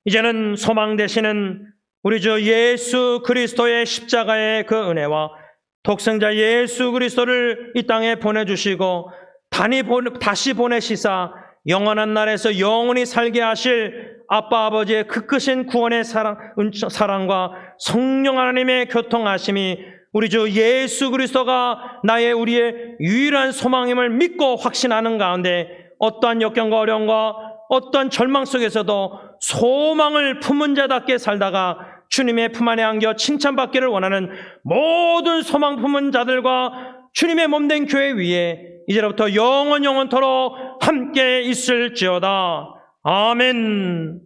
이제는 소망 되시는 우리 주 예수 그리스도의 십자가의 그 은혜와 독생자 예수 그리스도를 이 땅에 보내주시고 다시 보내시사 영원한 날에서 영원히 살게 하실 아빠 아버지의 그 크신 구원의 사랑과 성령 하나님의 교통하심이 우리 주 예수 그리스도가 우리의 유일한 소망임을 믿고 확신하는 가운데 어떠한 역경과 어려움과 어떠한 절망 속에서도 소망을 품은 자답게 살다가 주님의 품 안에 안겨 칭찬받기를 원하는 모든 소망 품은 자들과 주님의 몸된 교회 위에 이제부터 영원토록 함께 있을지어다. 아멘.